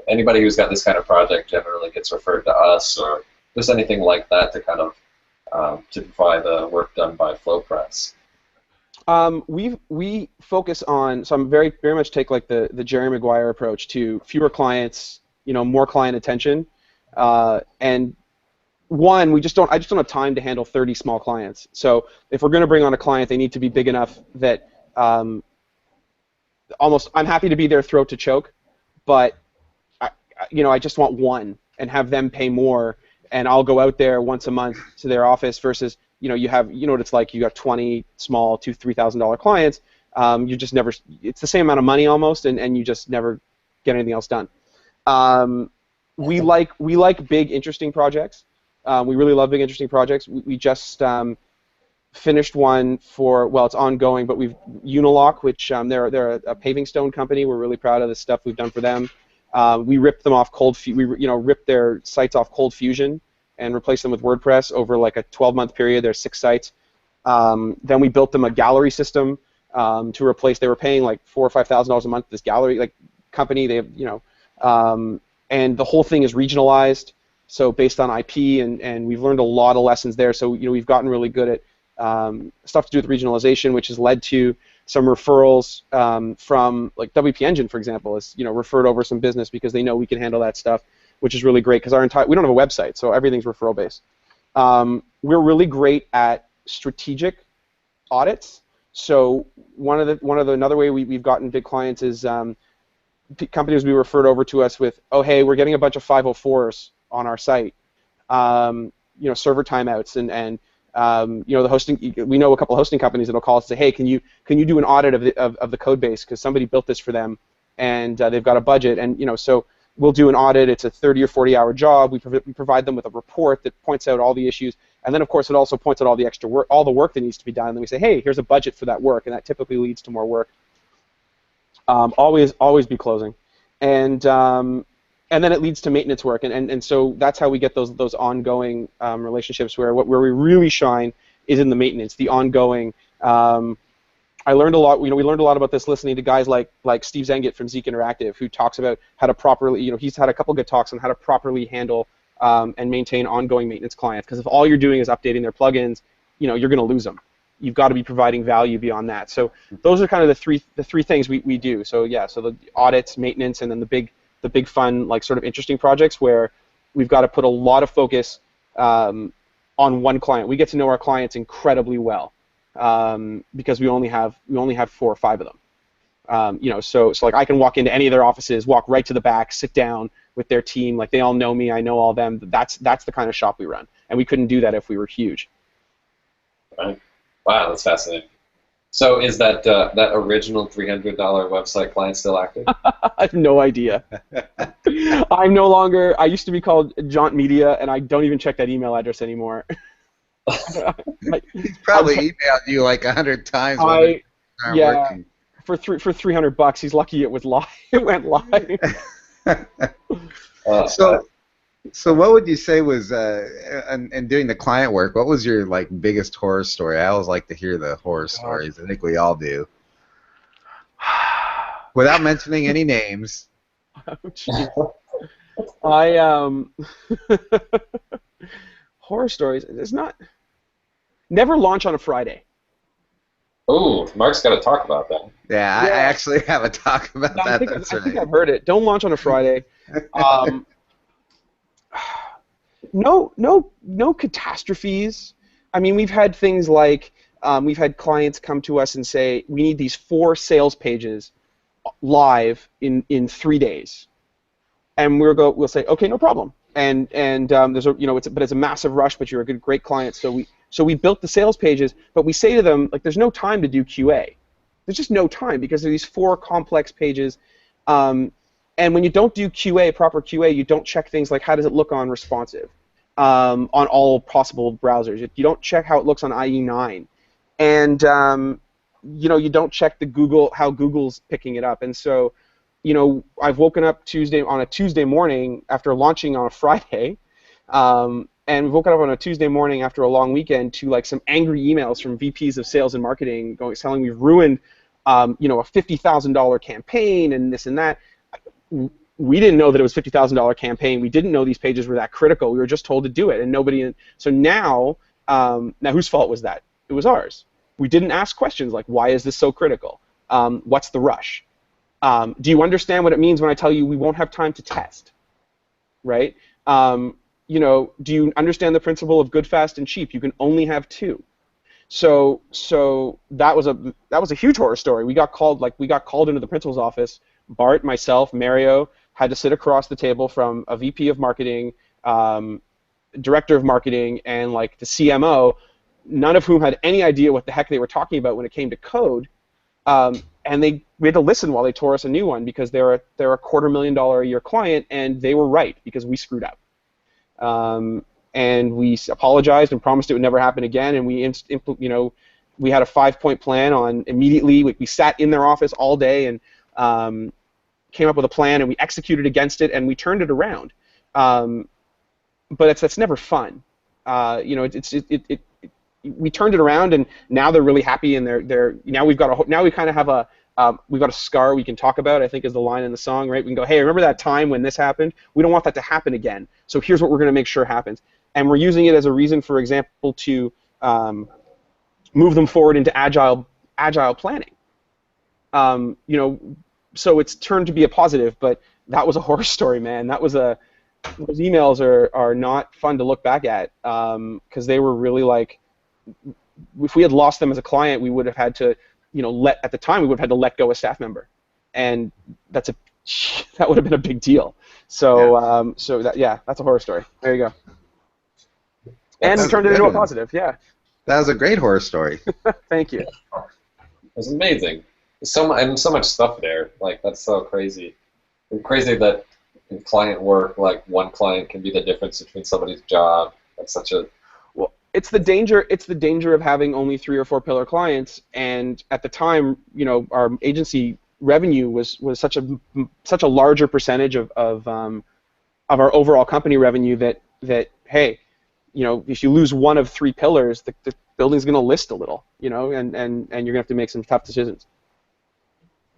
[SPEAKER 1] anybody who's got this kind of project generally gets referred to us, or just anything like that to kind of typify the work done by FlowPress?
[SPEAKER 3] We focus on, so I'm very much take like the Jerry Maguire approach to fewer clients, more client attention, and one, I just don't have time to handle 30 small clients. So if we're going to bring on a client, they need to be big enough that I'm happy to be their throat to choke, but I just want one and have them pay more, and I'll go out there once a month to their office versus you know what it's like. You got 20 small $2,000-$3,000 clients. You just never. It's the same amount of money almost, and you just never get anything else done. We like big, interesting projects. We really love big, interesting projects. We just finished one it's ongoing, but we've Unilock, which they're a paving stone company. We're really proud of the stuff we've done for them. We ripped them off ripped their sites off Cold Fusion and replaced them with WordPress over like a 12-month period. There's 6 sites. Then we built them a gallery system to replace. They were paying like $4,000 or $5,000 a month. This gallery company, they have and the whole thing is regionalized, so based on IP, and we've learned a lot of lessons there. So we've gotten really good at stuff to do with regionalization, which has led to some referrals from like WP Engine, for example, is referred over some business because they know we can handle that stuff, which is really great because we don't have a website, so everything's referral based. We're really great at strategic audits. So another way we've gotten big clients is companies we referred over to us with, oh hey, we're getting a bunch of 504s on our site, server timeouts and the hosting. We know a couple of hosting companies that'll call us and say, hey, can you do an audit of the code base because somebody built this for them and they've got a budget, and so we'll do an audit. It's a 30 or 40-hour job. We provide them with a report that points out all the issues, and then of course it also points out all the extra work, all the work that needs to be done. And then we say, hey, here's a budget for that work, and that typically leads to more work. Always be closing, and then it leads to maintenance work, and so that's how we get those ongoing relationships where we really shine is in the maintenance, the ongoing. I learned a lot. We learned a lot about this listening to guys like Steve Zengit from Zeek Interactive, who talks about how to properly. He's had a couple good talks on how to properly handle and maintain ongoing maintenance clients. Because if all you're doing is updating their plugins, you're going to lose them. You've got to be providing value beyond that. So those are kind of the three things we do. So so the audits, maintenance, and then the big fun, like sort of interesting projects where we've got to put a lot of focus on one client. We get to know our clients incredibly well because we only have 4 or 5 of them. So like I can walk into any of their offices, walk right to the back, sit down with their team, like they all know me, I know all them. That's the kind of shop we run, and we couldn't do that if we were huge.
[SPEAKER 1] Right. Wow, that's fascinating. So is that original $300 website client still active?
[SPEAKER 3] I have no idea. I'm no longer. I used to be called Jaunt Media, and I don't even check that email address anymore.
[SPEAKER 2] He's probably emailed you like 100 times.
[SPEAKER 3] Working. For $300, he's lucky it was live. It went live.
[SPEAKER 2] So what would you say was in doing the client work? What was your biggest horror story? I always like to hear the horror stories. I think we all do. Without mentioning any names.
[SPEAKER 3] Oh, horror stories. There's not. Never launch on a Friday.
[SPEAKER 1] Ooh, Mark's got to talk about that.
[SPEAKER 2] Yeah, I actually have a talk about that.
[SPEAKER 3] I think I've heard it. Don't launch on a Friday. No catastrophes. I mean, we've had things like we've had clients come to us and say we need these 4 sales pages live in 3 days, and we'll say okay, no problem. And there's it's a massive rush, but you're a great client, so we built the sales pages, but we say to them there's no time to do QA. There's just no time because there are these 4 complex pages. And when you don't do proper QA, you don't check things like how does it look on responsive, on all possible browsers. You don't check how it looks on IE9, and you don't check how Google's picking it up. And so, I've woken up on a Tuesday morning after launching on a Friday, and woken up on a Tuesday morning after a long weekend to some angry emails from VPs of sales and marketing telling we've ruined, a $50,000 campaign and this and that. We didn't know that it was a $50,000 campaign. We didn't know these pages were that critical. We were just told to do it, and nobody. So now whose fault was that? It was ours. We didn't ask questions like, why is this so critical? What's the rush? Do you understand what it means when I tell you we won't have time to test? Right? do you understand the principle of good, fast, and cheap? You can only have two. So that was a huge horror story. We got called into the principal's office. Bart, myself, Mario had to sit across the table from a VP of marketing, director of marketing, and like the CMO, none of whom had any idea what the heck they were talking about when it came to code. And we had to listen while they tore us a new one because they're a $250,000 a year client, and they were right because we screwed up. And we apologized and promised it would never happen again. And we had a 5-point plan on immediately. We sat in their office all day and came up with a plan, and we executed against it, and we turned it around. But that's never fun. We turned it around, and now they're really happy, and now we kind of have we've got a scar we can talk about, I think is the line in the song, right? We can go, hey, remember that time when this happened? We don't want that to happen again. So here's what we're going to make sure happens. And we're using it as a reason, for example, to move them forward into agile planning. So it's turned to be a positive, but that was a horror story, man. Those emails are not fun to look back at because they were really like, if we had lost them as a client, we would have had to, at the time, we would have had to let go a staff member, and that would have been a big deal. So, that's a horror story. There you go. And we turned it into a positive. Yeah.
[SPEAKER 2] That was a great horror story.
[SPEAKER 3] Thank you.
[SPEAKER 1] It was amazing. So much stuff there. Like, that's so crazy. It's crazy that in client work, like, one client can be the difference between somebody's job. That's such a...
[SPEAKER 3] Well, it's the danger of having only 3 or 4 pillar clients, and at the time, our agency revenue was such a larger percentage of our overall company revenue that hey, if you lose one of 3 pillars, the building's going to list a little, and you're going to have to make some tough decisions.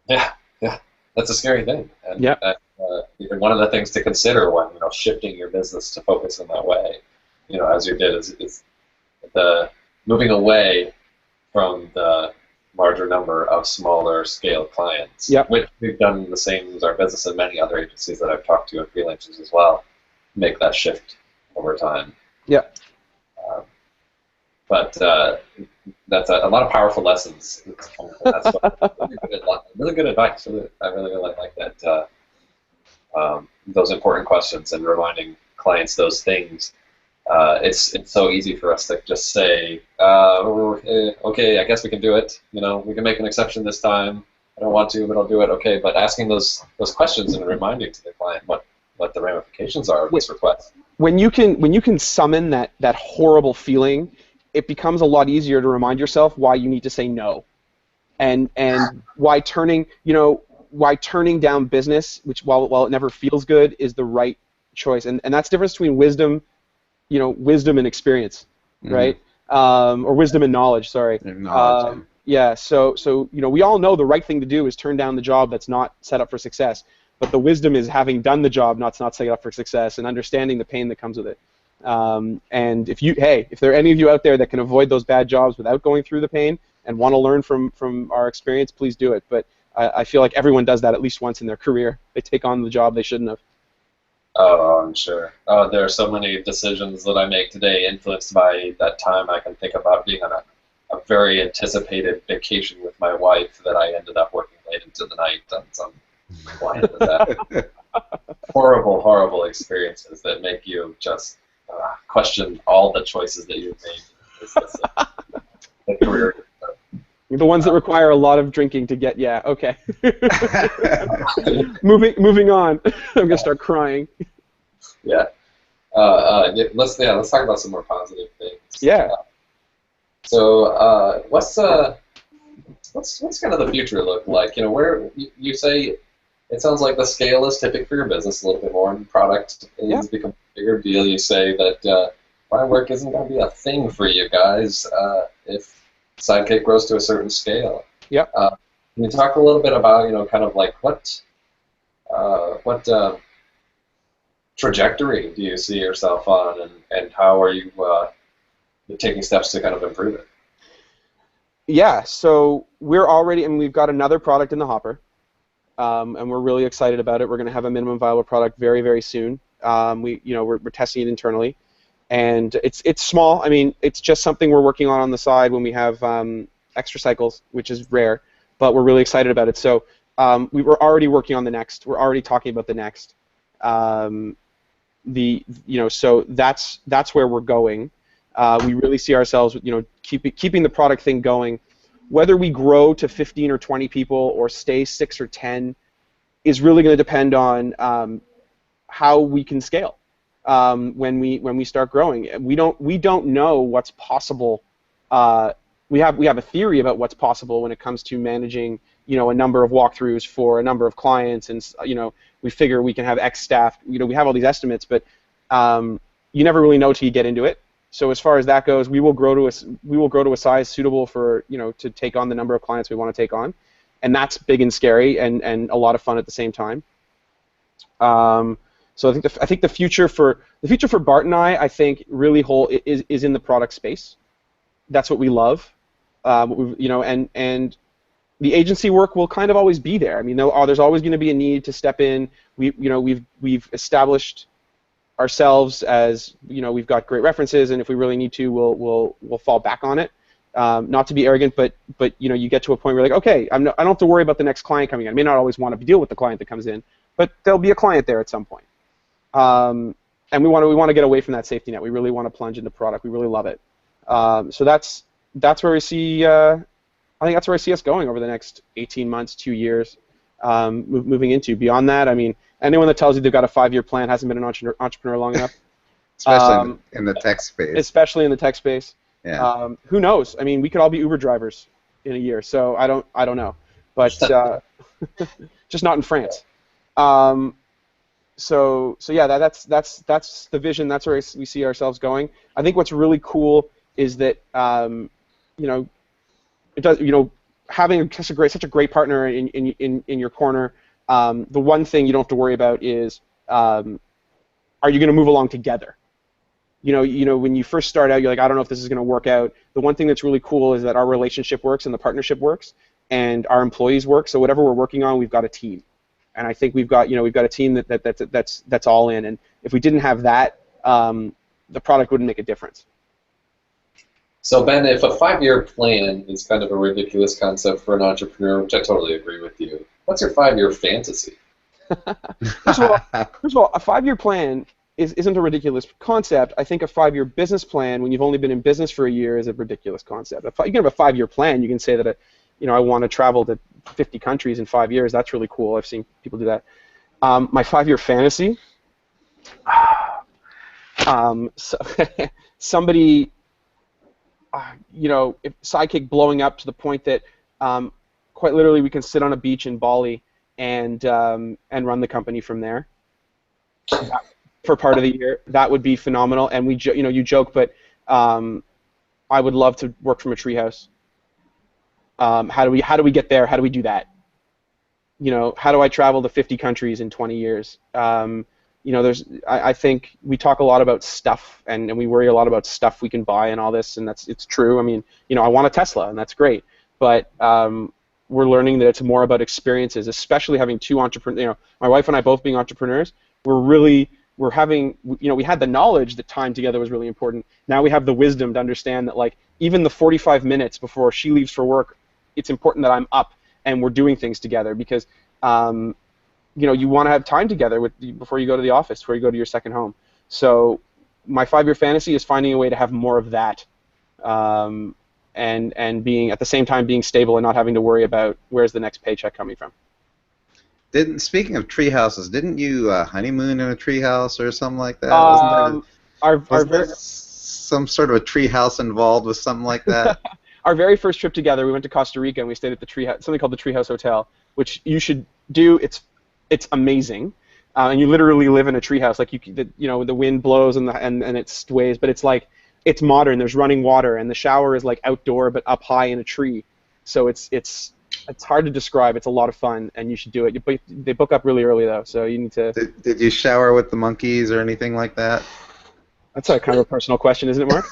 [SPEAKER 1] Yeah, that's a scary thing. And,
[SPEAKER 3] yeah.
[SPEAKER 1] Even one of the things to consider when shifting your business to focus in that way, as you did, is the moving away from the larger number of smaller scale clients.
[SPEAKER 3] Yep.
[SPEAKER 1] Which we've done the same as our business and many other agencies that I've talked to and freelancers as well, make that shift over time.
[SPEAKER 3] Yeah.
[SPEAKER 1] But that's a lot of powerful lessons. That's really good advice. I really like that. Those important questions and reminding clients those things. It's so easy for us to just say, okay, I guess we can do it. We can make an exception this time. I don't want to, but I'll do it. Okay, but asking those questions and reminding to the client what the ramifications are of this request.
[SPEAKER 3] When you can summon that horrible feeling, it becomes a lot easier to remind yourself why you need to say no, and why turning down business, which while it never feels good, is the right choice. And that's the difference between wisdom and experience, right? Or wisdom and knowledge. Sorry. Yeah. So we all know the right thing to do is turn down the job that's not set up for success. But the wisdom is having done the job, not set up for success, and understanding the pain that comes with it. And if there are any of you out there that can avoid those bad jobs without going through the pain and want to learn from our experience, please do it. But I feel like everyone does that at least once in their career. They take on the job they shouldn't have.
[SPEAKER 1] Oh, I'm sure. There are so many decisions that I make today influenced by that time. I can think about being on a very anticipated vacation with my wife that I ended up working late into the night on some client that. Horrible experiences that make you just question all the choices that you've made. The career.
[SPEAKER 3] The ones that require a lot of drinking to get, yeah, okay. Moving on. I'm gonna start crying.
[SPEAKER 1] Yeah. Let's talk about some more positive things.
[SPEAKER 3] Yeah.
[SPEAKER 1] So what's kind of the future look like? Where you say it sounds like the scale is tipping for your business a little bit more, and product is becoming a bigger deal. You say that my work isn't going to be a thing for you guys if Sidekick grows to a certain scale.
[SPEAKER 3] Yep.
[SPEAKER 1] Can you talk a little bit about kind of like what trajectory do you see yourself on, and how are you taking steps to kind of improve it?
[SPEAKER 3] Yeah. So we've got another product in the hopper. And we're really excited about it. We're going to have a minimum viable product very, very soon. We're testing it internally, and it's small. I mean, it's just something we're working on the side when we have extra cycles, which is rare, but we're really excited about it. So we were already working on the next. We're already talking about the next. So that's where we're going. We really see ourselves, keeping the product thing going. Whether we grow to 15 or 20 people or stay 6 or 10 is really going to depend on how we can scale when we start growing. We don't know what's possible. We have a theory about what's possible when it comes to managing a number of walkthroughs for a number of clients, and we figure we can have X staff. We have all these estimates, but you never really know till you get into it. So as far as that goes, we will grow to a size suitable for to take on the number of clients we want to take on, and that's big and scary and a lot of fun at the same time. So I think the future for Bart and I think really is in the product space. That's what we love, and the agency work will kind of always be there. I mean, there's always going to be a need to step in. We've established ourselves as we've got great references, and if we really need to, we'll fall back on it. Not to be arrogant, but you get to a point where you're like, okay, I don't have to worry about the next client coming in. I may not always want to deal with the client that comes in, but there'll be a client there at some point. And we want to get away from that safety net. We really want to plunge into product. We really love it. So that's where we see. I think that's where I see us going over the next 18 months, 2 years, moving into. Beyond that, I mean, anyone that tells you they've got a 5-year plan hasn't been an entrepreneur long enough.
[SPEAKER 2] Especially in the tech space.
[SPEAKER 3] Especially in the tech space.
[SPEAKER 2] Yeah.
[SPEAKER 3] Who knows? I mean, we could all be Uber drivers in a year. So I don't know, but just not in France. So yeah, that's the vision. That's where we see ourselves going. I think what's really cool is that it does having such a great partner in your corner. The one thing you don't have to worry about is are you going to move along together? When you first start out, you're like, I don't know if this is going to work out. The one thing that's really cool is that our relationship works and the partnership works and our employees work. So whatever we're working on, we've got a team, and I think we've got a team that's all in. And if we didn't have that, the product wouldn't make a difference.
[SPEAKER 1] So Ben, if a 5-year plan is kind of a ridiculous concept for an entrepreneur, which I totally agree with you, what's your 5-year fantasy?
[SPEAKER 3] First of all, a 5-year plan isn't a ridiculous concept. I think a 5-year business plan, when you've only been in business for a year, is a ridiculous concept. You can have a 5-year plan. You can say that I want to travel to 50 countries in 5 years. That's really cool. I've seen people do that. My 5-year fantasy, somebody. If Sidekick blowing up to the point that quite literally we can sit on a beach in Bali and run the company from there for part of the year, that would be phenomenal. And you joke, but I would love to work from a treehouse. How do we get there? How do we do that? How do I travel to 50 countries in 20 years? I think we talk a lot about stuff, and we worry a lot about stuff we can buy and all this, and it's true. I mean, I want a Tesla, and that's great, but we're learning that it's more about experiences, especially having two entrepreneurs. My wife and I both being entrepreneurs, we had the knowledge that time together was really important. Now we have the wisdom to understand that, even the 45 minutes before she leaves for work, it's important that I'm up and we're doing things together, because you want to have time together before you go to the office, before you go to your second home. So my 5-year fantasy is finding a way to have more of that, and being at the same time being stable and not having to worry about where's the next paycheck coming from.
[SPEAKER 2] Speaking of tree houses, didn't you honeymoon in a tree house or something like that? Wasn't there some sort of a tree house involved with something like that?
[SPEAKER 3] Our very first trip together, we went to Costa Rica and we stayed at the something called the Treehouse Hotel, which you should do. It's amazing, and you literally live in a treehouse. The wind blows and it sways, but it's modern. There's running water, and the shower is outdoor but up high in a tree. So it's hard to describe. It's a lot of fun, and you should do it. They book up really early though, so you need to.
[SPEAKER 2] Did you shower with the monkeys or anything like that?
[SPEAKER 3] That's a kind of a personal question, isn't it, Mark?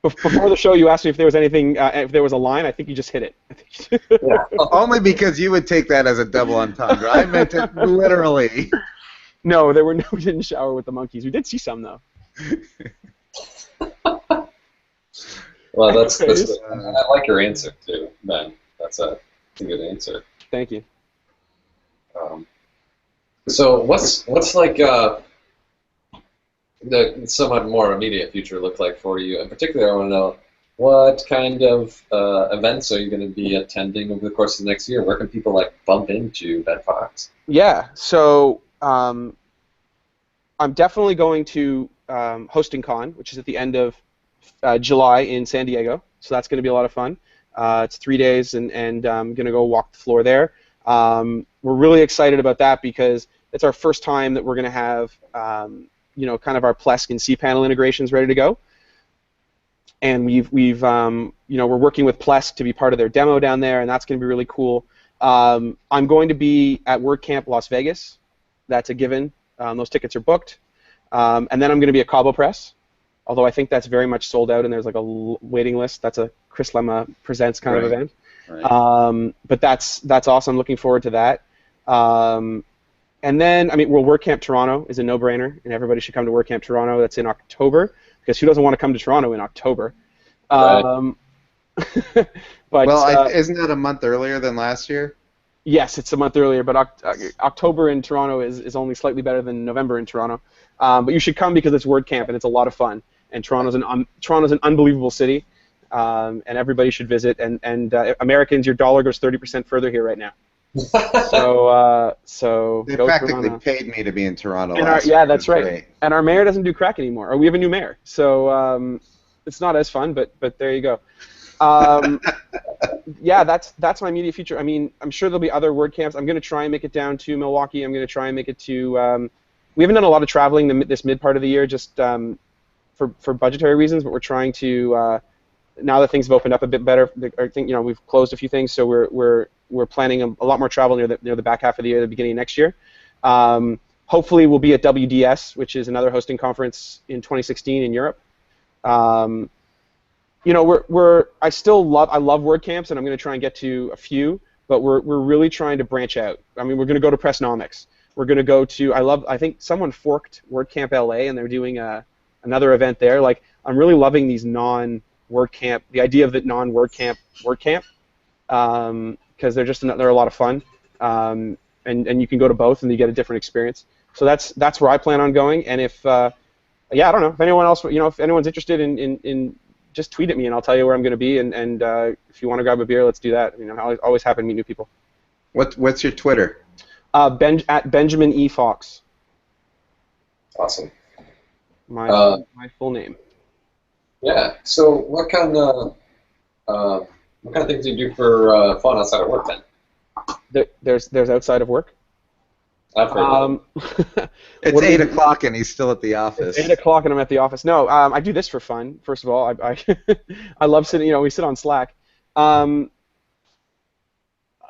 [SPEAKER 3] Before the show, you asked me if there was anything, if there was a line. I think you just hit it.
[SPEAKER 1] Yeah.
[SPEAKER 2] Only because you would take that as a double entendre. I meant it literally.
[SPEAKER 3] No, we didn't shower with the monkeys. We did see some though.
[SPEAKER 1] Well, that's I like your answer too, Ben. That's a good answer.
[SPEAKER 3] Thank you.
[SPEAKER 1] So what's like the somewhat more immediate future look like for you? In particular, I want to know what kind of events are you going to be attending over the course of the next year? Where can people like bump into Ben Fox?
[SPEAKER 3] Yeah, so I'm definitely going to Hosting Con, which is at the end of July in San Diego. So that's going to be a lot of fun. It's 3 days, and I'm going to go walk the floor there. We're really excited about that because it's our first time that we're going to have kind of our Plesk and cPanel integrations ready to go. And we're working with Plesk to be part of their demo down there, and that's going to be really cool. I'm going to be at WordCamp Las Vegas. That's a given. Those tickets are booked. And then I'm going to be at Cobble Press, although I think that's very much sold out and there's like a waiting list. That's a Chris Lemma Presents kind of event. Right. But that's awesome. Looking forward to that. And then, WordCamp Toronto is a no-brainer, and everybody should come to WordCamp Toronto. That's in October, because who doesn't want to come to Toronto in October?
[SPEAKER 1] Right.
[SPEAKER 3] But
[SPEAKER 2] isn't that a month earlier than last year?
[SPEAKER 3] Yes, it's a month earlier, but October in Toronto is only slightly better than November in Toronto. But you should come because it's WordCamp and it's a lot of fun. And Toronto's an unbelievable city, and everybody should visit. And Americans, your dollar goes 30% further here right now. So
[SPEAKER 2] they
[SPEAKER 3] go
[SPEAKER 2] practically
[SPEAKER 3] Toronto.
[SPEAKER 2] paid me to be in Toronto.
[SPEAKER 3] Yeah, that's right. Great. And our mayor doesn't do crack anymore, or we have a new mayor, so it's not as fun. But there you go. Yeah, that's my immediate future. I'm sure there'll be other WordCamps. I'm going to try and make it down to Milwaukee. I'm going to try and make it to. We haven't done a lot of traveling this mid part of the year, just for budgetary reasons. But we're trying to now that things have opened up a bit better. I think we've closed a few things, so we're planning a lot more travel near the back half of the year, the beginning of next year. Hopefully, we'll be at WDS, which is another hosting conference in 2016 in Europe. I love WordCamps, and I'm going to try and get to a few, but we're really trying to branch out. We're going to go to Pressnomics. We're going to go to I think someone forked WordCamp LA, and they're doing another event there. Like, I'm really loving these non-WordCamp, the idea of the non-WordCamp WordCamp, because they're a lot of fun, and you can go to both, and you get a different experience. So that's where I plan on going. And if I don't know if anyone else, if anyone's interested in just tweet at me and I'll tell you where I'm going to be, and if you want to grab a beer, let's do that. I'm always happy to meet new people.
[SPEAKER 2] What's your Twitter?
[SPEAKER 3] At Benjamin E. Fox.
[SPEAKER 1] Awesome.
[SPEAKER 3] My full name.
[SPEAKER 1] Yeah. So what kind of things do you do for fun outside of work then?
[SPEAKER 3] There's outside of work.
[SPEAKER 1] I've heard
[SPEAKER 2] It's 8 o'clock and he's still at the office.
[SPEAKER 3] It's 8 o'clock and I'm at the office. No, I do this for fun. First of all, I love sitting. We sit on Slack. What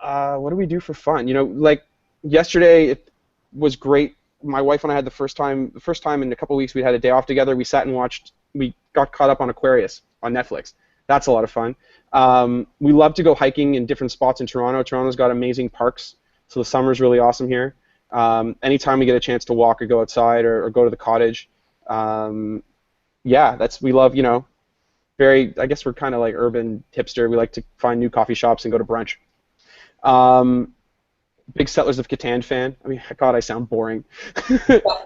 [SPEAKER 3] do we do for fun? Like yesterday, it was great. My wife and I had the first time in a couple of weeks we had a day off together. We sat and watched. We got caught up on Aquarius on Netflix. That's a lot of fun. We love to go hiking in different spots in Toronto. Toronto's got amazing parks, so the summer's really awesome here. Anytime we get a chance to walk or go outside or go to the cottage, we love, I guess we're kind of like urban hipster. We like to find new coffee shops and go to brunch. Big Settlers of Catan fan. God, I sound boring.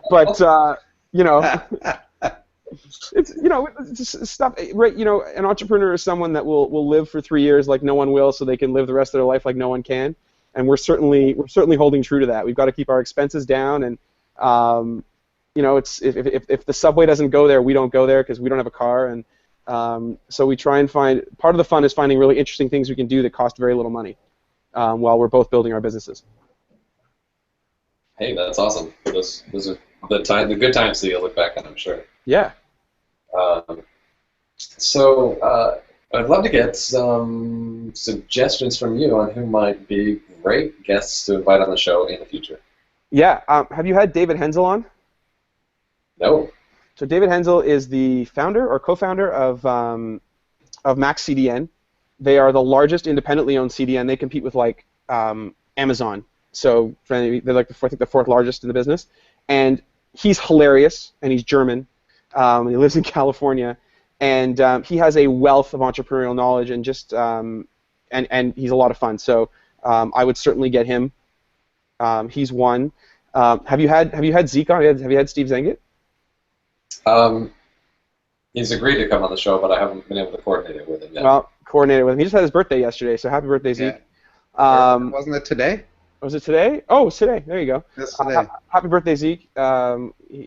[SPEAKER 3] But, it's stuff, right? An entrepreneur is someone that will live for 3 years like no one will, so they can live the rest of their life like no one can. And we're certainly holding true to that. We've got to keep our expenses down, and it's if the subway doesn't go there, we don't go there because we don't have a car, and so we try and find. Part of the fun is finding really interesting things we can do that cost very little money, while we're both building our businesses.
[SPEAKER 1] Hey, that's awesome. Those are the good times that you'll look back on, I'm sure.
[SPEAKER 3] Yeah.
[SPEAKER 1] So I'd love to get some suggestions from you on who might be great guests to invite on the show in the future.
[SPEAKER 3] Yeah. Have you had David Henzel on?
[SPEAKER 1] No.
[SPEAKER 3] So David Henzel is the founder or co-founder of Max CDN. They are the largest independently owned CDN. They compete with like Amazon. So they're like the fourth largest in the business. And he's hilarious, and he's German. He lives in California, and he has a wealth of entrepreneurial knowledge, and just and he's a lot of fun. So I would certainly get him. He's one. Have you had Zeke on? Have you had Steve Zengit?
[SPEAKER 1] He's agreed to come on the show, but I haven't been able to coordinate it with him yet.
[SPEAKER 3] Well, coordinated with him. He just had his birthday yesterday, so happy birthday, Zeke.
[SPEAKER 2] Yeah. Wasn't it today?
[SPEAKER 3] Was it today? Oh, it's today. There you go.
[SPEAKER 2] It's today.
[SPEAKER 3] Happy birthday, Zeke.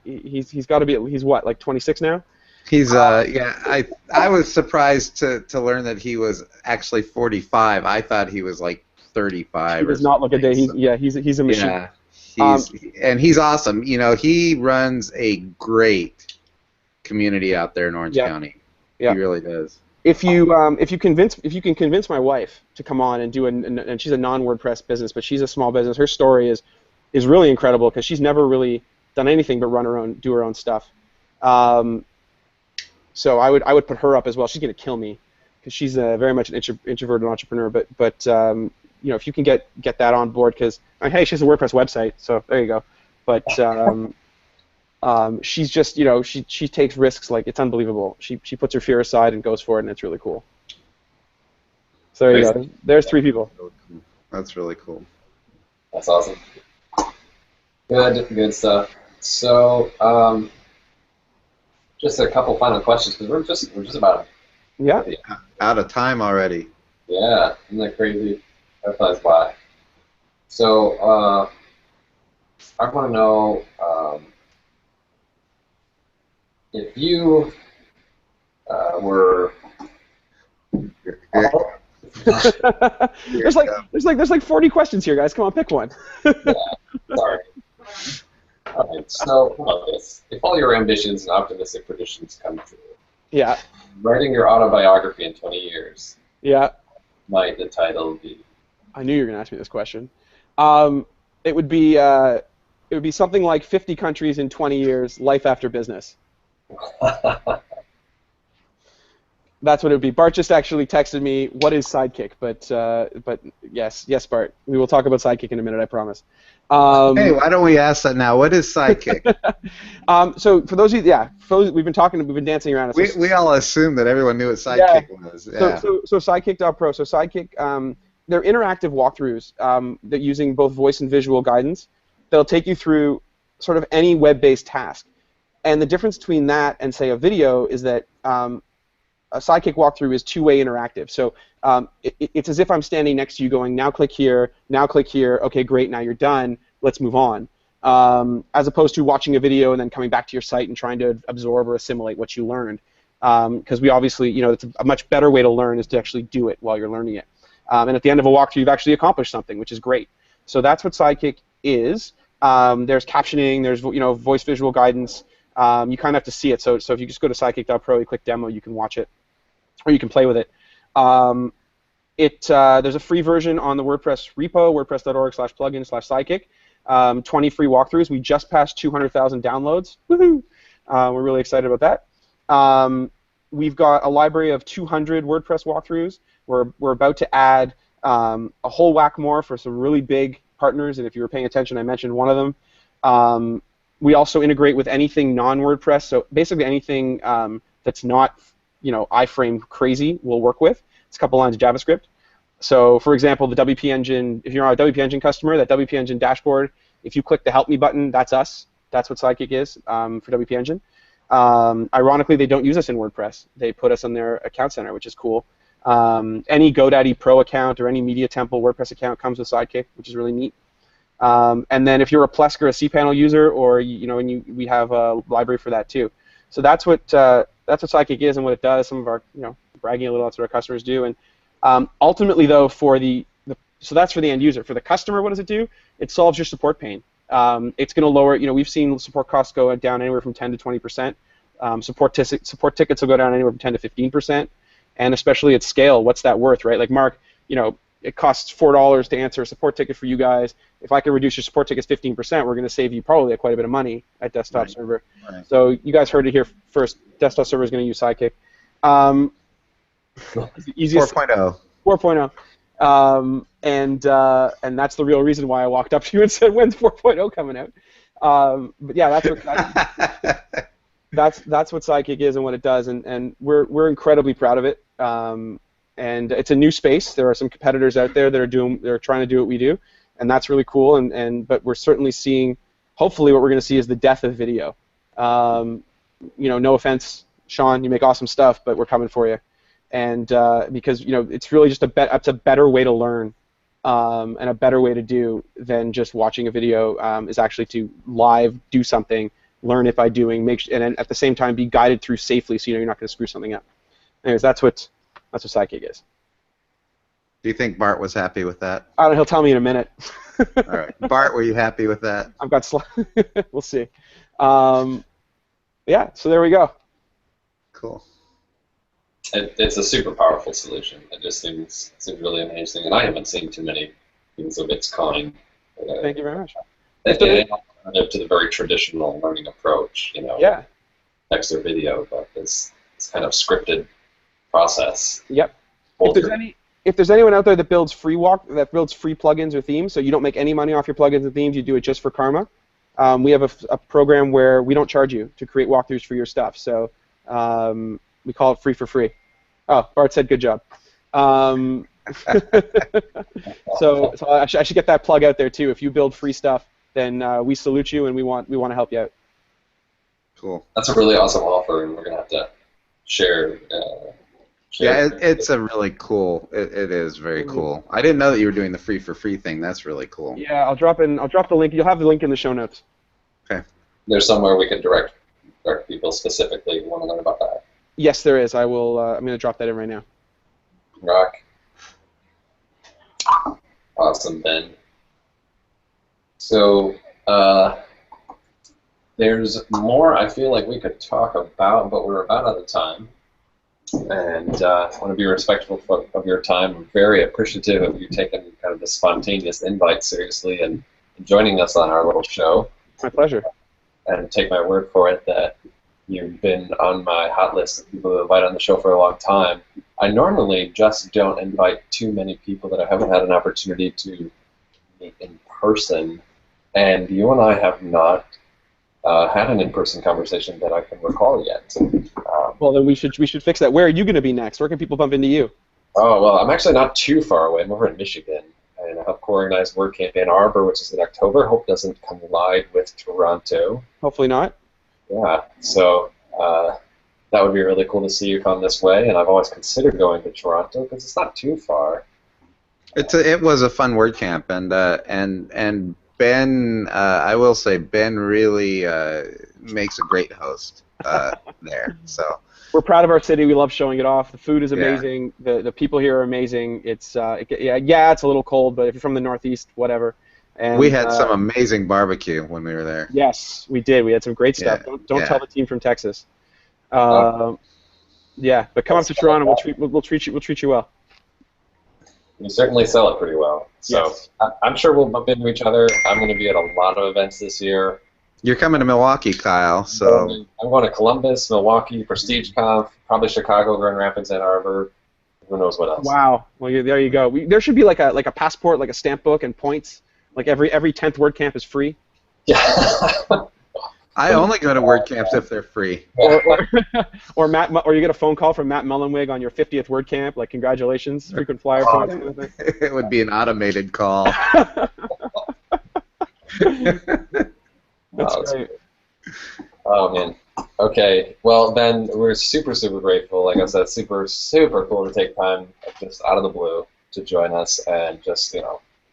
[SPEAKER 3] He's got to be. He's what, like 26 now?
[SPEAKER 2] He's yeah. I was surprised to learn that he was actually 45. I thought he was like 35.
[SPEAKER 3] He does not look a day. He's a machine.
[SPEAKER 2] Yeah, and he's awesome. You know, he runs a great community out there in Orange County. Yeah. He really does.
[SPEAKER 3] If you can convince my wife to come on and do and she's a non-WordPress business, but she's a small business. Her story is really incredible because she's never really done anything but do her own stuff. So I would put her up as well. She's gonna kill me because she's very much an introverted entrepreneur. But you know, if you can get that on board, because hey, she has a WordPress website, so there you go. But she's just, you know, she takes risks like it's unbelievable. She puts her fear aside and goes for it, and it's really cool. So there you go. There's 3 people.
[SPEAKER 2] That's really cool.
[SPEAKER 1] That's awesome. Good stuff. So just a couple final questions because we're just about
[SPEAKER 2] out of time already.
[SPEAKER 1] Yeah, isn't that crazy? That flies by. So I want to know. If you were
[SPEAKER 3] there's like 40 questions here, guys. Come on, pick one.
[SPEAKER 1] Yeah, sorry. All right. So, how about this? If all your ambitions and optimistic predictions come true, writing your autobiography in 20 years, might the title be?
[SPEAKER 3] I knew you were going to ask me this question. It would be something like 50 countries in 20 years, life after business. That's what it would be. Bart just actually texted me, "What is Sidekick?" But yes, Bart. We will talk about Sidekick in a minute, I promise.
[SPEAKER 2] Hey, why don't we ask that now? What is Sidekick?
[SPEAKER 3] So for those of you, we've been dancing around.
[SPEAKER 2] We all assumed that everyone knew what Sidekick was. Yeah.
[SPEAKER 3] So Sidekick.pro. So Sidekick, they're interactive walkthroughs that using both voice and visual guidance. They'll take you through sort of any web-based task. And the difference between that and, say, a video is that a Sidekick walkthrough is two-way interactive. So it's as if I'm standing next to you going, now click here, okay, great, now you're done, let's move on. As opposed to watching a video and then coming back to your site and trying to absorb or assimilate what you learned. Because we obviously, you know, it's a much better way to learn is to actually do it while you're learning it. And at the end of a walkthrough, you've actually accomplished something, which is great. So that's what Sidekick is. There's captioning, there's voice visual guidance. You kind of have to see it. So if you just go to sidekick.pro, you click demo, you can watch it, or you can play with it. There's a free version on the WordPress repo, wordpress.org/plugin/sidekick. 20 free walkthroughs. We just passed 200,000 downloads. Woohoo! We're really excited about that. We've got a library of 200 WordPress walkthroughs. We're about to add a whole whack more for some really big partners, and if you were paying attention, I mentioned one of them. We also integrate with anything non-WordPress, so basically anything that's not, iframe crazy, we'll work with. It's a couple lines of JavaScript. So, for example, the WP Engine, if you're on a WP Engine customer, that WP Engine dashboard, if you click the Help Me button, that's us. That's what Sidekick is for WP Engine. Ironically, they don't use us in WordPress. They put us on their account center, which is cool. Any GoDaddy Pro account or any Media Temple WordPress account comes with Sidekick, which is really neat. And then if you're a Plesk or a cPanel user, or we have a library for that too. So that's what Sidekick is and what it does. Some of our bragging a little, that's what our customers do. And ultimately, though, so that's for the end user. For the customer, what does it do? It solves your support pain. It's going to lower. We've seen support costs go down anywhere from 10 to 20%. Support tickets will go down anywhere from 10 to 15%. And especially at scale, what's that worth, right? Like Mark, it costs $4 to answer a support ticket for you guys. If I can reduce your support tickets 15%, we're going to save you probably quite a bit of money at Desktop Server.
[SPEAKER 2] Right.
[SPEAKER 3] So you guys heard it here first. Desktop Server is going to use Sidekick. Easiest
[SPEAKER 2] 4.0.
[SPEAKER 3] 4.0. And that's the real reason why I walked up to you and said, "When's 4.0 coming out?" But yeah, that's what Sidekick is and what it does, and we're incredibly proud of it. And it's a new space. There are some competitors out there that are trying to do what we do, and that's really cool. But we're certainly seeing, hopefully, what we're going to see is the death of video. No offense, Sean, you make awesome stuff, but we're coming for you. And because it's really just it's a better way to learn, and a better way to do than just watching a video, is actually to live do something, learn it by doing, and then at the same time be guided through safely, so you're not going to screw something up. Anyways, that's what Sidekick is.
[SPEAKER 2] Do you think Bart was happy with that?
[SPEAKER 3] I don't know. He'll tell me in a minute.
[SPEAKER 2] All right, Bart, were you happy with that?
[SPEAKER 3] I've got we'll see. Yeah. So there we go.
[SPEAKER 2] Cool.
[SPEAKER 1] It's a super powerful solution. It just seems really amazing, and I haven't seen too many things of its kind.
[SPEAKER 3] Thank you very much.
[SPEAKER 1] Alternative to the very traditional learning approach,
[SPEAKER 3] Yeah.
[SPEAKER 1] text or video, but this kind of scripted process.
[SPEAKER 3] Yep. If there's anyone out there that builds free plugins or themes, so you don't make any money off your plugins and themes, you do it just for karma. We have a program where we don't charge you to create walkthroughs for your stuff. So we call it free for free. Oh, Bart said good job. So I should get that plug out there too. If you build free stuff, then we salute you and we want to help you out.
[SPEAKER 2] Cool.
[SPEAKER 1] That's a really awesome offer, and we're gonna have to share.
[SPEAKER 2] Yeah, it's a really cool. It is very cool. I didn't know that you were doing the free for free thing. That's really cool.
[SPEAKER 3] Yeah, I'll drop the link. You'll have the link in the show notes.
[SPEAKER 2] Okay.
[SPEAKER 1] There's somewhere we can direct people specifically who want to learn about that.
[SPEAKER 3] Yes, there is. I will. I'm going to drop that in right now.
[SPEAKER 1] Rock. Awesome, Ben. So there's more I feel like we could talk about, but we're about out of time. And I want to be respectful of your time. I'm very appreciative of you taking kind of the spontaneous invite seriously and joining us on our little show.
[SPEAKER 3] My pleasure.
[SPEAKER 1] And take my word for it that you've been on my hot list of people to invite on the show for a long time. I normally just don't invite too many people that I haven't had an opportunity to meet in person. And you and I have not had an in-person conversation that I can recall yet.
[SPEAKER 3] Well, then we should fix that. Where are you going to be next? Where can people bump into you?
[SPEAKER 1] Oh, well, I'm actually not too far away. I'm over in Michigan, and I help co-organize WordCamp Ann Arbor, which is in October. Hope doesn't collide with Toronto.
[SPEAKER 3] Hopefully not.
[SPEAKER 1] Yeah, so that would be really cool to see you come this way, and I've always considered going to Toronto because it's not too far.
[SPEAKER 2] It was a fun WordCamp, and Ben, I will say, Ben really makes a great host there. So
[SPEAKER 3] we're proud of our city. We love showing it off. The food is amazing. Yeah. The people here are amazing. It's it's a little cold, but if you're from the Northeast, whatever. And
[SPEAKER 2] we had some amazing barbecue when we were there.
[SPEAKER 3] Yes, we did. We had some great stuff. Don't tell the team from Texas. Yeah, but come up to Toronto. We'll treat you well.
[SPEAKER 1] You certainly sell it pretty well. So
[SPEAKER 3] yes.
[SPEAKER 1] I'm sure we'll bump into each other. I'm going to be at a lot of events this year.
[SPEAKER 2] You're coming to Milwaukee, Kyle. So
[SPEAKER 1] I'm going to Columbus, Milwaukee, PrestigeConf, probably Chicago, Grand Rapids, Ann Arbor. Who knows what else?
[SPEAKER 3] Wow. Well, there you go. There should be like a passport, like a stamp book and points. Like every 10th WordCamp is free.
[SPEAKER 1] Yeah.
[SPEAKER 2] I only go to WordCamps if they're free.
[SPEAKER 3] Or you get a phone call from Matt Mullenweg on your 50th WordCamp, like congratulations, frequent flyer points. Kind of thing.
[SPEAKER 2] It would be an automated call.
[SPEAKER 3] That's great.
[SPEAKER 1] Oh man. Okay. Well, Ben, we're super grateful. Like I said, super cool to take time just out of the blue to join us and just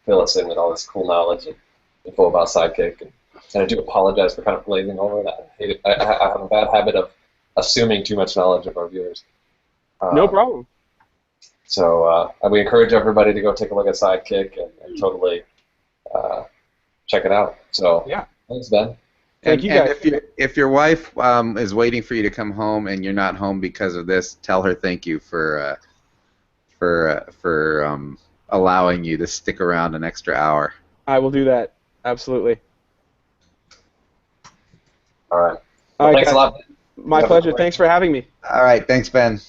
[SPEAKER 1] fill us in with all this cool knowledge and info about Sidekick. And I do apologize for kind of glazing over that. I have a bad habit of assuming too much knowledge of our viewers.
[SPEAKER 3] No problem.
[SPEAKER 1] So we encourage everybody to go take a look at Sidekick and totally check it out. So
[SPEAKER 3] yeah,
[SPEAKER 1] thanks, Ben.
[SPEAKER 3] Thank you guys.
[SPEAKER 2] And if your wife is waiting for you to come home and you're not home because of this, tell her thank you for allowing you to stick around an extra hour.
[SPEAKER 3] I will do that. Absolutely.
[SPEAKER 1] All right.
[SPEAKER 3] All right,
[SPEAKER 1] Thanks
[SPEAKER 3] guys.
[SPEAKER 1] a lot.
[SPEAKER 3] My pleasure. Thanks for having me.
[SPEAKER 2] All right, thanks, Ben.